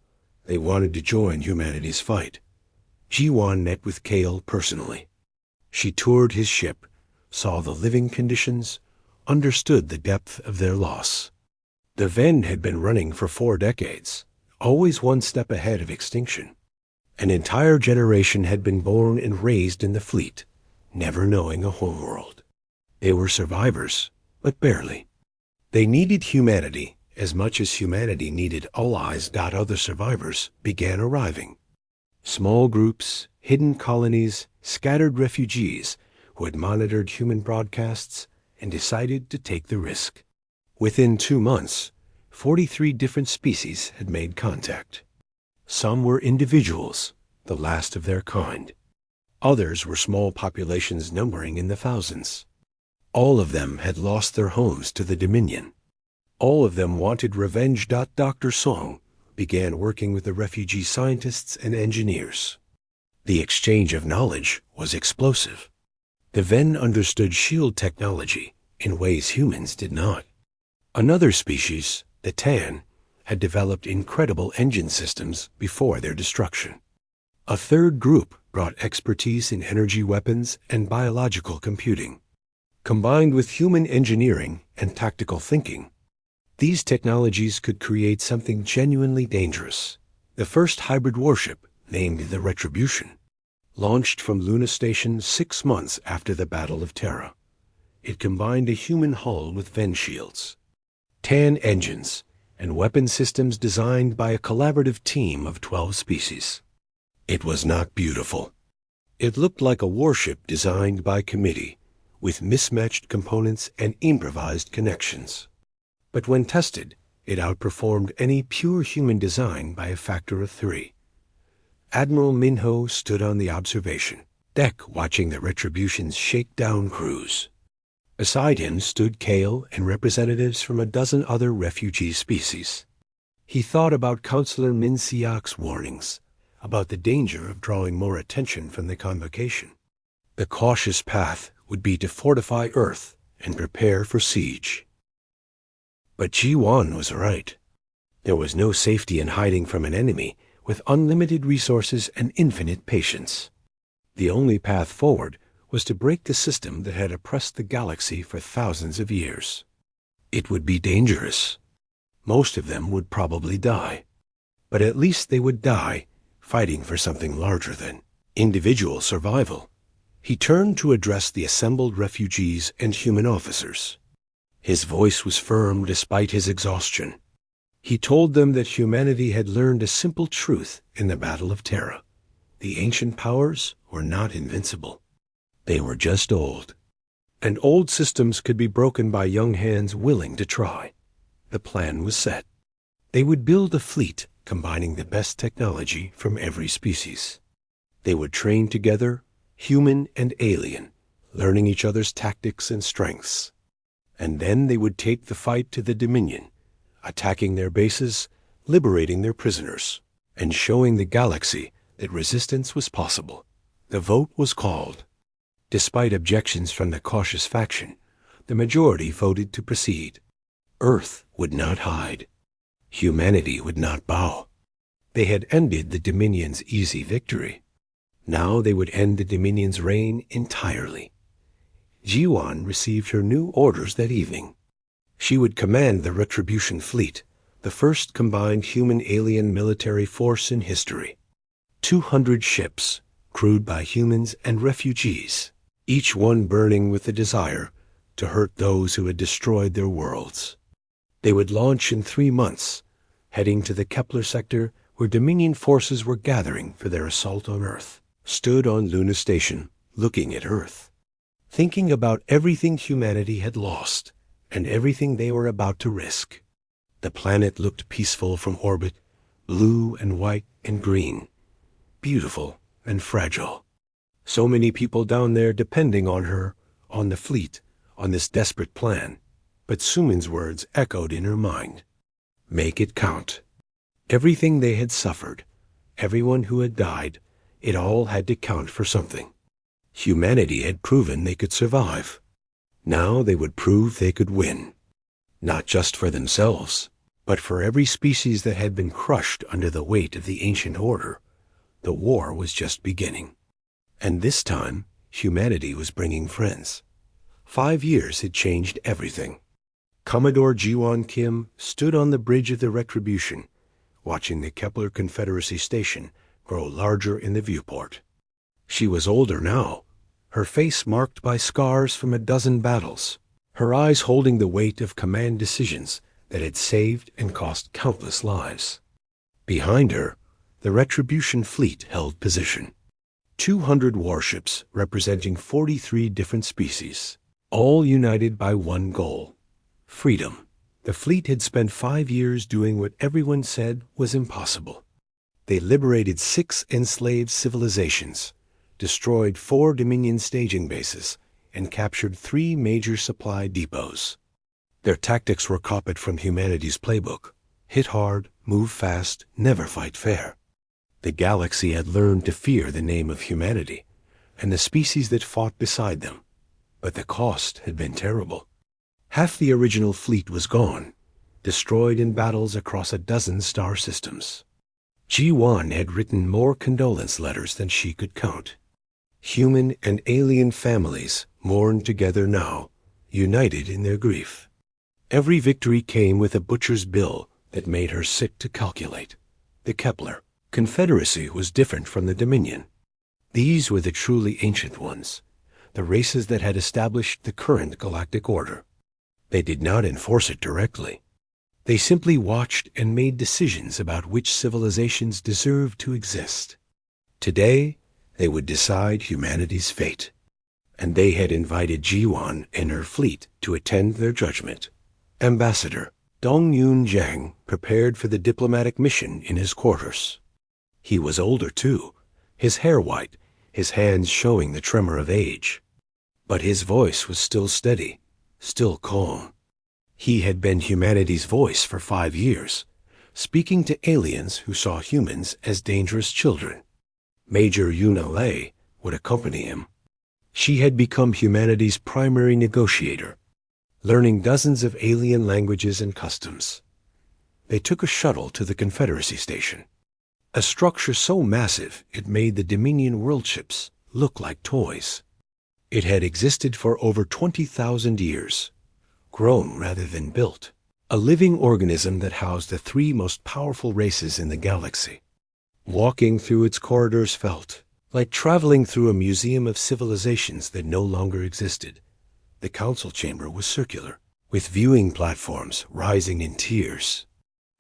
They wanted to join humanity's fight. Ji-won met with Kale personally. She toured his ship, saw the living conditions, understood the depth of their loss. The Ven had been running for 4 decades, always one step ahead of extinction. An entire generation had been born and raised in the fleet, never knowing a homeworld. They were survivors, but barely. They needed humanity as much as humanity needed allies. Other survivors began arriving. Small groups, hidden colonies, scattered refugees who had monitored human broadcasts and decided to take the risk. Within 2 months, 43 different species had made contact. Some were individuals, the last of their kind. Others were small populations numbering in the thousands. All of them had lost their homes to the Dominion. All of them wanted revenge. Dr. Song began working with the refugee scientists and engineers. The exchange of knowledge was explosive. The Ven understood shield technology in ways humans did not. Another species, the Tan, had developed incredible engine systems before their destruction. A third group brought expertise in energy weapons and biological computing. Combined with human engineering and tactical thinking, these technologies could create something genuinely dangerous. The first hybrid warship, named the Retribution, launched from Luna Station 6 months after the Battle of Terra. It combined a human hull with Ven shields, Tan engines, and weapon systems designed by a collaborative team of 12 species. It was not beautiful. It looked like a warship designed by committee, with mismatched components and improvised connections. But when tested, it outperformed any pure human design by a factor of 3. Admiral Minho stood on the observation deck watching the Retribution's shakedown cruise. Beside him stood Kale and representatives from a dozen other refugee species. He thought about Counselor Min Siak's warnings, about the danger of drawing more attention from the convocation. The cautious path would be to fortify Earth and prepare for siege. But Ji-Wan was right. There was no safety in hiding from an enemy with unlimited resources and infinite patience. The only path forward was to break the system that had oppressed the galaxy for thousands of years. It would be dangerous. Most of them would probably die. But at least they would die fighting for something larger than individual survival. He turned to address the assembled refugees and human officers. His voice was firm despite his exhaustion. He told them that humanity had learned a simple truth in the Battle of Terra. The ancient powers were not invincible. They were just old. And old systems could be broken by young hands willing to try. The plan was set. They would build a fleet combining the best technology from every species. They would train together, human and alien, learning each other's tactics and strengths. And then they would take the fight to the Dominion, attacking their bases, liberating their prisoners, and showing the galaxy that resistance was possible. The vote was called. Despite objections from the cautious faction, the majority voted to proceed. Earth would not hide. Humanity would not bow. They had ended the Dominion's easy victory. Now they would end the Dominion's reign entirely. Ji-Wan received her new orders that evening. She would command the Retribution fleet, the first combined human-alien military force in history. 200 ships, crewed by humans and refugees, each one burning with the desire to hurt those who had destroyed their worlds. They would launch in 3 months, heading to the Kepler sector where Dominion forces were gathering for their assault on Earth. Stood on Luna Station, looking at Earth, thinking about everything humanity had lost and everything they were about to risk. The planet looked peaceful from orbit, blue and white and green, beautiful and fragile. So many people down there depending on her, on the fleet, on this desperate plan. But Sumin's words echoed in her mind. Make it count. Everything they had suffered, everyone who had died, it all had to count for something. Humanity had proven they could survive. Now they would prove they could win. Not just for themselves, but for every species that had been crushed under the weight of the ancient order. The war was just beginning. And this time, humanity was bringing friends. 5 years had changed everything. Commodore Ji-won Kim stood on the bridge of the Retribution, watching the Kepler Confederacy station grow larger in the viewport. She was older now, her face marked by scars from a dozen battles, her eyes holding the weight of command decisions that had saved and cost countless lives. Behind her, the Retribution fleet held position. 200 warships representing 43 different species, all united by one goal: freedom. The fleet had spent 5 years doing what everyone said was impossible. They liberated 6 enslaved civilizations, destroyed 4 Dominion staging bases, and captured 3 major supply depots. Their tactics were copied from humanity's playbook: hit hard, move fast, never fight fair. The galaxy had learned to fear the name of humanity and the species that fought beside them, but the cost had been terrible. Half the original fleet was gone, destroyed in battles across a dozen star systems. Ji-won had written more condolence letters than she could count. Human and alien families mourned together now, united in their grief. Every victory came with a butcher's bill that made her sick to calculate. The Kepler Confederacy was different from the Dominion. These were the truly ancient ones, the races that had established the current galactic order. They did not enforce it directly. They simply watched and made decisions about which civilizations deserved to exist. Today, they would decide humanity's fate, and they had invited Ji-won and her fleet to attend their judgment. Ambassador Dong-Yoon Jang prepared for the diplomatic mission in his quarters. He was older, too, his hair white, his hands showing the tremor of age. But his voice was still steady, still calm. He had been humanity's voice for 5 years, speaking to aliens who saw humans as dangerous children. Major Yuna Lei would accompany him. She had become humanity's primary negotiator, learning dozens of alien languages and customs. They took a shuttle to the Confederacy station, a structure so massive it made the Dominion world ships look like toys. It had existed for over 20,000 years, grown rather than built, a living organism that housed the 3 most powerful races in the galaxy. Walking through its corridors felt like traveling through a museum of civilizations that no longer existed. The council chamber was circular, with viewing platforms rising in tiers.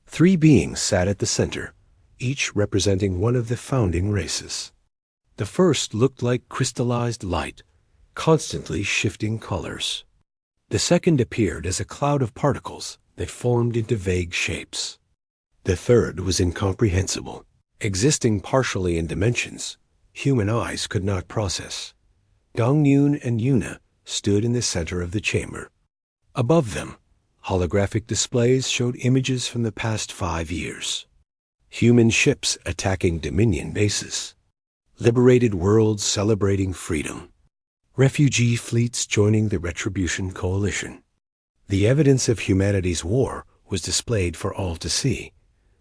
3 beings sat at the center, each representing one of the founding races. The first looked like crystallized light, constantly shifting colors. The second appeared as a cloud of particles that formed into vague shapes. The third was incomprehensible, existing partially in dimensions human eyes could not process. Dong-Yoon and Yuna stood in the center of the chamber. Above them, holographic displays showed images from the past 5 years. Human ships attacking Dominion bases, liberated worlds celebrating freedom, refugee fleets joining the Retribution Coalition. The evidence of humanity's war was displayed for all to see.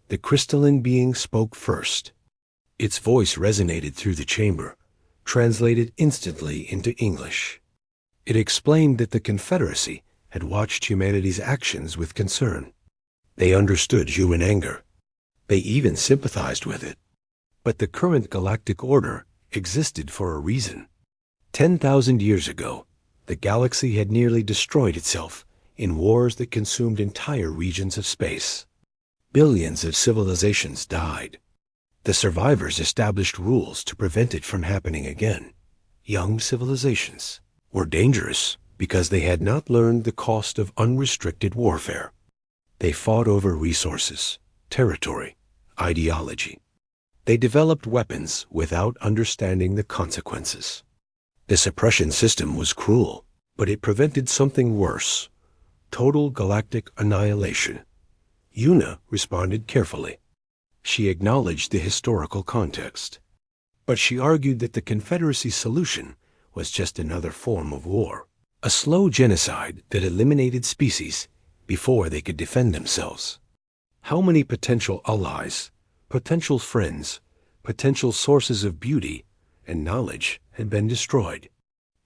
The crystalline being spoke first. Its voice resonated through the chamber, translated instantly into English. It explained that the Confederacy had watched humanity's actions with concern. They understood human anger. They even sympathized with it. But the current galactic order existed for a reason. 10,000 years ago, the galaxy had nearly destroyed itself in wars that consumed entire regions of space. Billions of civilizations died. The survivors established rules to prevent it from happening again. Young civilizations were dangerous because they had not learned the cost of unrestricted warfare. They fought over resources, territory, ideology. They developed weapons without understanding the consequences. The suppression system was cruel, but it prevented something worse: total galactic annihilation. Yuna responded carefully. She acknowledged the historical context, but she argued that the Confederacy's solution was just another form of war, a slow genocide that eliminated species before they could defend themselves. How many potential allies, potential friends, potential sources of beauty and knowledge had been destroyed?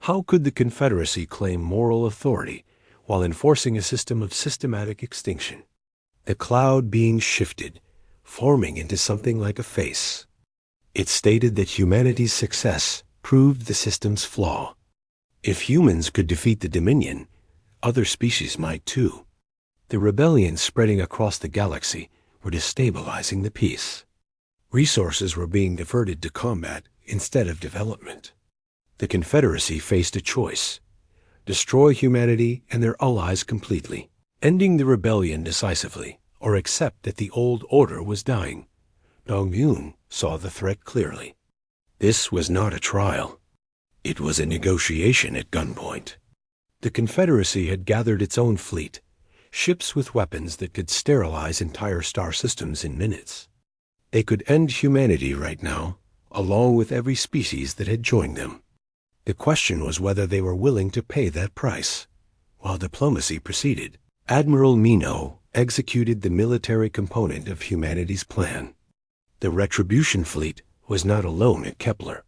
How could the Confederacy claim moral authority while enforcing a system of systematic extinction? The cloud being shifted, forming into something like a face. It stated that humanity's success proved the system's flaw. If humans could defeat the Dominion, other species might too. The rebellions spreading across the galaxy were destabilizing the peace. Resources were being diverted to combat instead of development. The Confederacy faced a choice: destroy humanity and their allies completely, ending the rebellion decisively, or accept that the old order was dying. Dong-Yun saw the threat clearly. This was not a trial. It was a negotiation at gunpoint. The Confederacy had gathered its own fleet, ships with weapons that could sterilize entire star systems in minutes. They could end humanity right now, along with every species that had joined them. The question was whether they were willing to pay that price. While diplomacy proceeded, Admiral Mino executed the military component of humanity's plan. The Retribution fleet was not alone at Kepler.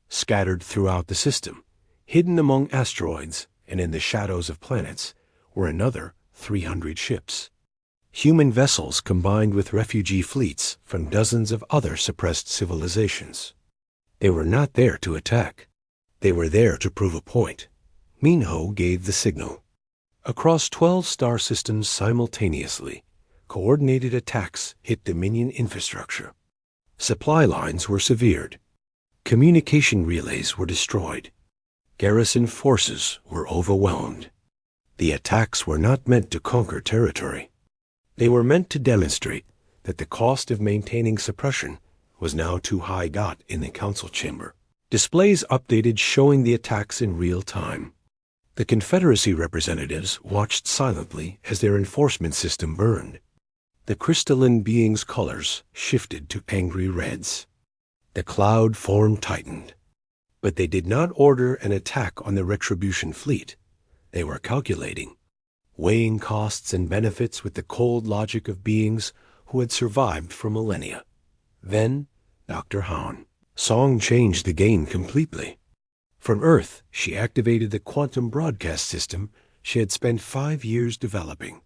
Scattered throughout the system, hidden among asteroids and in the shadows of planets, were another 300 ships. Human vessels combined with refugee fleets from dozens of other suppressed civilizations. They were not there to attack. They were there to prove a point. Minho gave the signal. Across 12 star systems simultaneously, coordinated attacks hit Dominion infrastructure. Supply lines were severed. Communication relays were destroyed. Garrison forces were overwhelmed. The attacks were not meant to conquer territory. They were meant to demonstrate that the cost of maintaining suppression was now too high got in the council chamber. Displays updated showing the attacks in real time. The Confederacy representatives watched silently as their enforcement system burned. The crystalline being's colors shifted to angry reds. The cloud form tightened. But they did not order an attack on the Retribution fleet. They were calculating, weighing costs and benefits with the cold logic of beings who had survived for millennia. Then, Dr. Han. Song changed the game completely. From Earth, she activated the quantum broadcast system she had spent 5 years developing.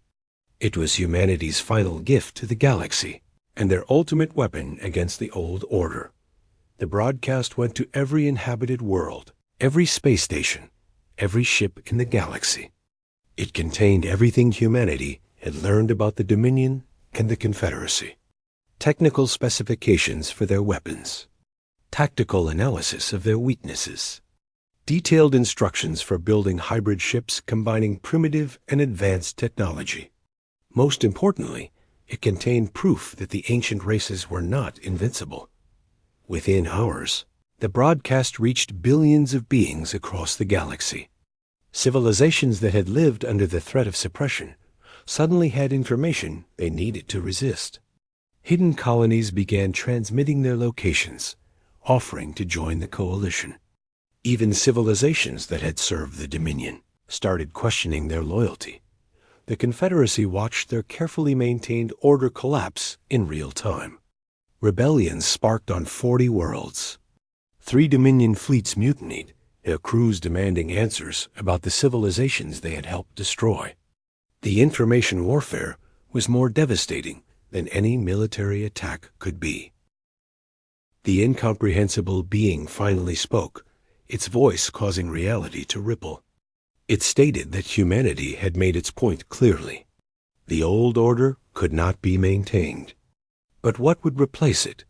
It was humanity's final gift to the galaxy, and their ultimate weapon against the old order. The broadcast went to every inhabited world, every space station, every ship in the galaxy. It contained everything humanity had learned about the Dominion and the Confederacy. Technical specifications for their weapons. Tactical analysis of their weaknesses. Detailed instructions for building hybrid ships combining primitive and advanced technology. Most importantly, it contained proof that the ancient races were not invincible. Within hours, the broadcast reached billions of beings across the galaxy. Civilizations that had lived under the threat of suppression suddenly had information they needed to resist. Hidden colonies began transmitting their locations, offering to join the coalition. Even civilizations that had served the Dominion started questioning their loyalty. The Confederacy watched their carefully maintained order collapse in real time. Rebellions sparked on 40 worlds. 3 Dominion fleets mutinied, their crews demanding answers about the civilizations they had helped destroy. The information warfare was more devastating than any military attack could be. The incomprehensible being finally spoke, its voice causing reality to ripple. It stated that humanity had made its point clearly. The old order could not be maintained. But what would replace it?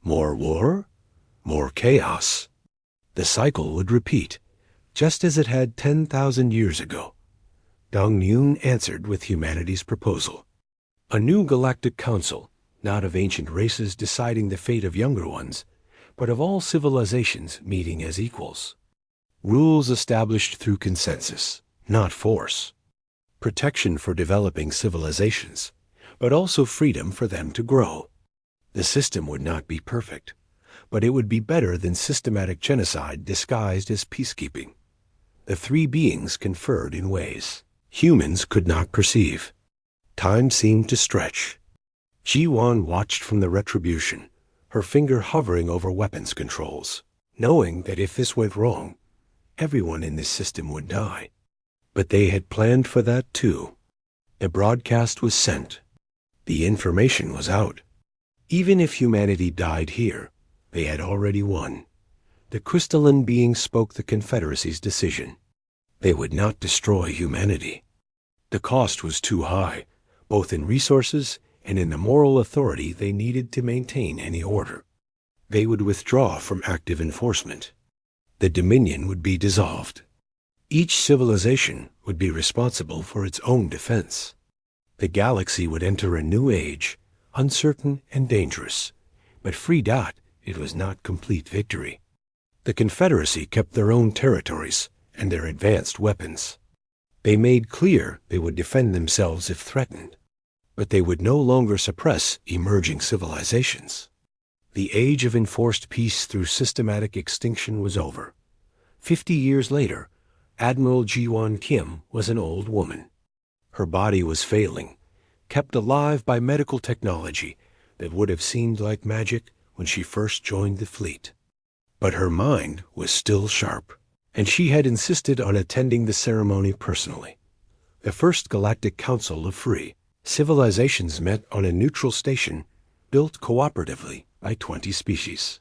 More war? More chaos? The cycle would repeat, just as it had 10,000 years ago. Dong-Yun answered with humanity's proposal. A new galactic council, not of ancient races deciding the fate of younger ones, but of all civilizations meeting as equals. Rules established through consensus, not force. Protection for developing civilizations, but also freedom for them to grow. The system would not be perfect, but it would be better than systematic genocide disguised as peacekeeping. The 3 beings conferred in ways humans could not perceive. Time seemed to stretch. Ji-Wan watched from the Retribution, her finger hovering over weapons controls, knowing that if this went wrong, everyone in this system would die. But they had planned for that too. The broadcast was sent. The information was out. Even if humanity died here, they had already won. The crystalline being spoke the Confederacy's decision. They would not destroy humanity. The cost was too high, both in resources and in the moral authority they needed to maintain any order. They would withdraw from active enforcement. The Dominion would be dissolved. Each civilization would be responsible for its own defense. The galaxy would enter a new age, uncertain and dangerous, but freed out, it was not complete victory. The Confederacy kept their own territories and their advanced weapons. They made clear they would defend themselves if threatened, but they would no longer suppress emerging civilizations. The age of enforced peace through systematic extinction was over. 50 years later, Admiral Ji-won Kim was an old woman. Her body was failing, kept alive by medical technology that would have seemed like magic when she first joined the fleet. But her mind was still sharp, and she had insisted on attending the ceremony personally. The first Galactic Council of Free Civilizations met on a neutral station built cooperatively by 20 species.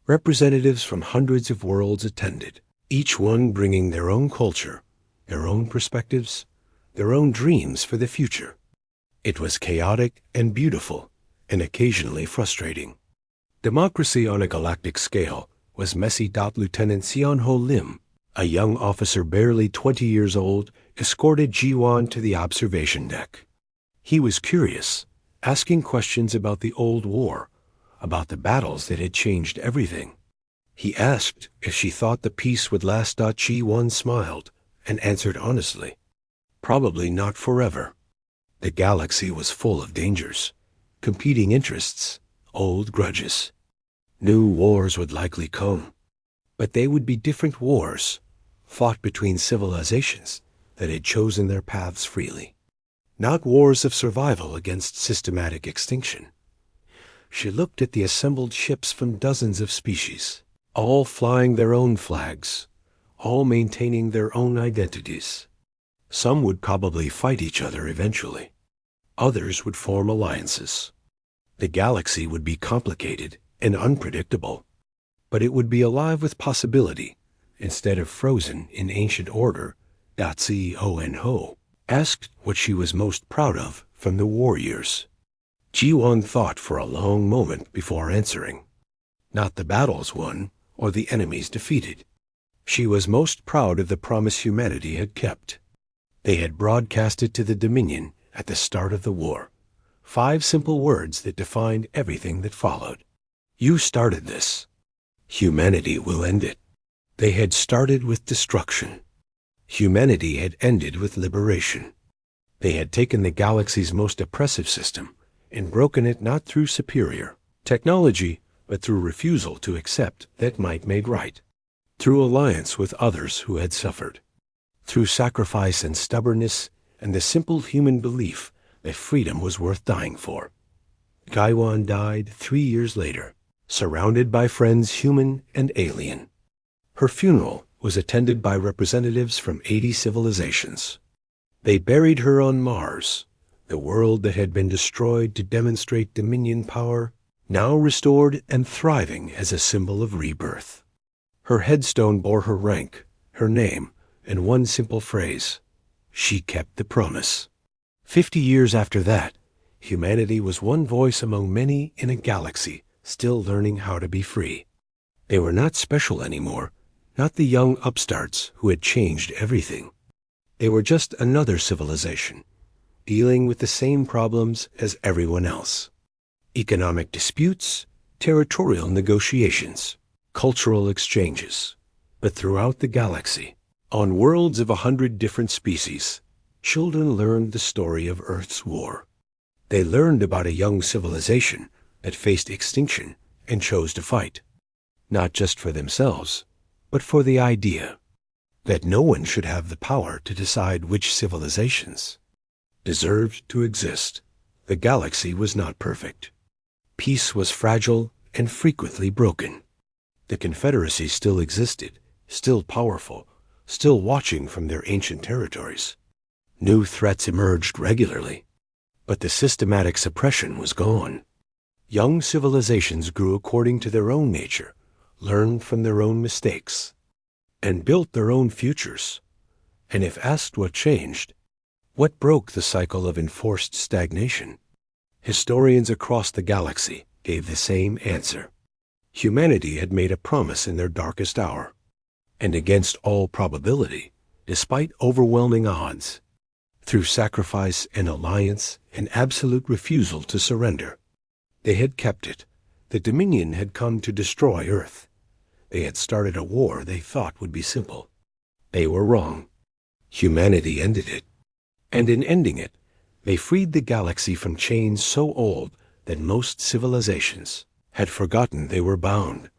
Representatives from hundreds of worlds attended, each one bringing their own culture, their own perspectives, their own dreams for the future. It was chaotic and beautiful, and occasionally frustrating. Democracy on a galactic scale was messy. Lieutenant Seon-ho Lim, a young officer barely 20 years old, escorted Ji-won to the observation deck. He was curious, asking questions about the old war, about the battles that had changed everything. He asked if she thought the peace would last. Ji-won smiled and answered honestly, "Probably not forever." The galaxy was full of dangers, competing interests, old grudges. New wars would likely come, but they would be different wars, fought between civilizations that had chosen their paths freely. Not wars of survival against systematic extinction. She looked at the assembled ships from dozens of species, all flying their own flags, all maintaining their own identities. Some would probably fight each other eventually. Others would form alliances. The galaxy would be complicated and unpredictable, but it would be alive with possibility instead of frozen in ancient order. Ho asked what she was most proud of from the war years. Ji-won thought for a long moment before answering. Not the battles won or the enemies defeated. She was most proud of the promise humanity had kept. They had broadcasted to the Dominion at the start of the war 5 simple words that defined everything that followed. You started this. Humanity will end it. They had started with destruction. Humanity had ended with liberation. They had taken the galaxy's most oppressive system and broken it not through superior technology, but through refusal to accept that might made right, through alliance with others who had suffered, through sacrifice and stubbornness and the simple human belief that freedom was worth dying for. Gaiwan died 3 years later, surrounded by friends human and alien. Her funeral was attended by representatives from 80 civilizations. They buried her on Mars, the world that had been destroyed to demonstrate Dominion power, now restored and thriving as a symbol of rebirth. Her headstone bore her rank, her name, and one simple phrase: she kept the promise. 50 years after that, humanity was one voice among many in a galaxy still learning how to be free. They were not special anymore, not the young upstarts who had changed everything. They were just another civilization, dealing with the same problems as everyone else. Economic disputes, territorial negotiations, cultural exchanges. But throughout the galaxy, on worlds of 100 different species, children learned the story of Earth's war. They learned about a young civilization that faced extinction and chose to fight, not just for themselves, but for the idea that no one should have the power to decide which civilizations deserved to exist. The galaxy was not perfect. Peace was fragile and frequently broken. The Confederacy still existed, still powerful, still watching from their ancient territories. New threats emerged regularly, but the systematic suppression was gone. Young civilizations grew according to their own nature, learned from their own mistakes, and built their own futures. And if asked what changed, what broke the cycle of enforced stagnation, historians across the galaxy gave the same answer. Humanity had made a promise in their darkest hour, and against all probability, despite overwhelming odds, through sacrifice and alliance and absolute refusal to surrender, they had kept it. The Dominion had come to destroy Earth. They had started a war they thought would be simple. They were wrong. Humanity ended it. And in ending it, they freed the galaxy from chains so old that most civilizations had forgotten they were bound.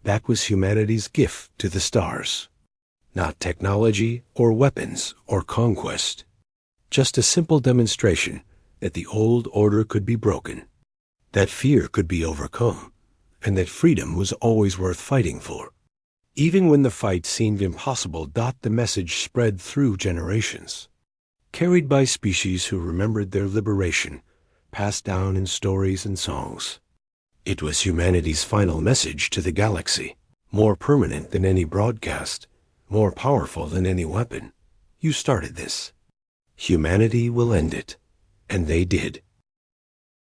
That was humanity's gift to the stars. Not technology or weapons or conquest. Just a simple demonstration that the old order could be broken, that fear could be overcome, and that freedom was always worth fighting for. Even when the fight seemed impossible, the message spread through generations, carried by species who remembered their liberation, passed down in stories and songs. It was humanity's final message to the galaxy, more permanent than any broadcast, more powerful than any weapon. You started this. Humanity will end it. And they did.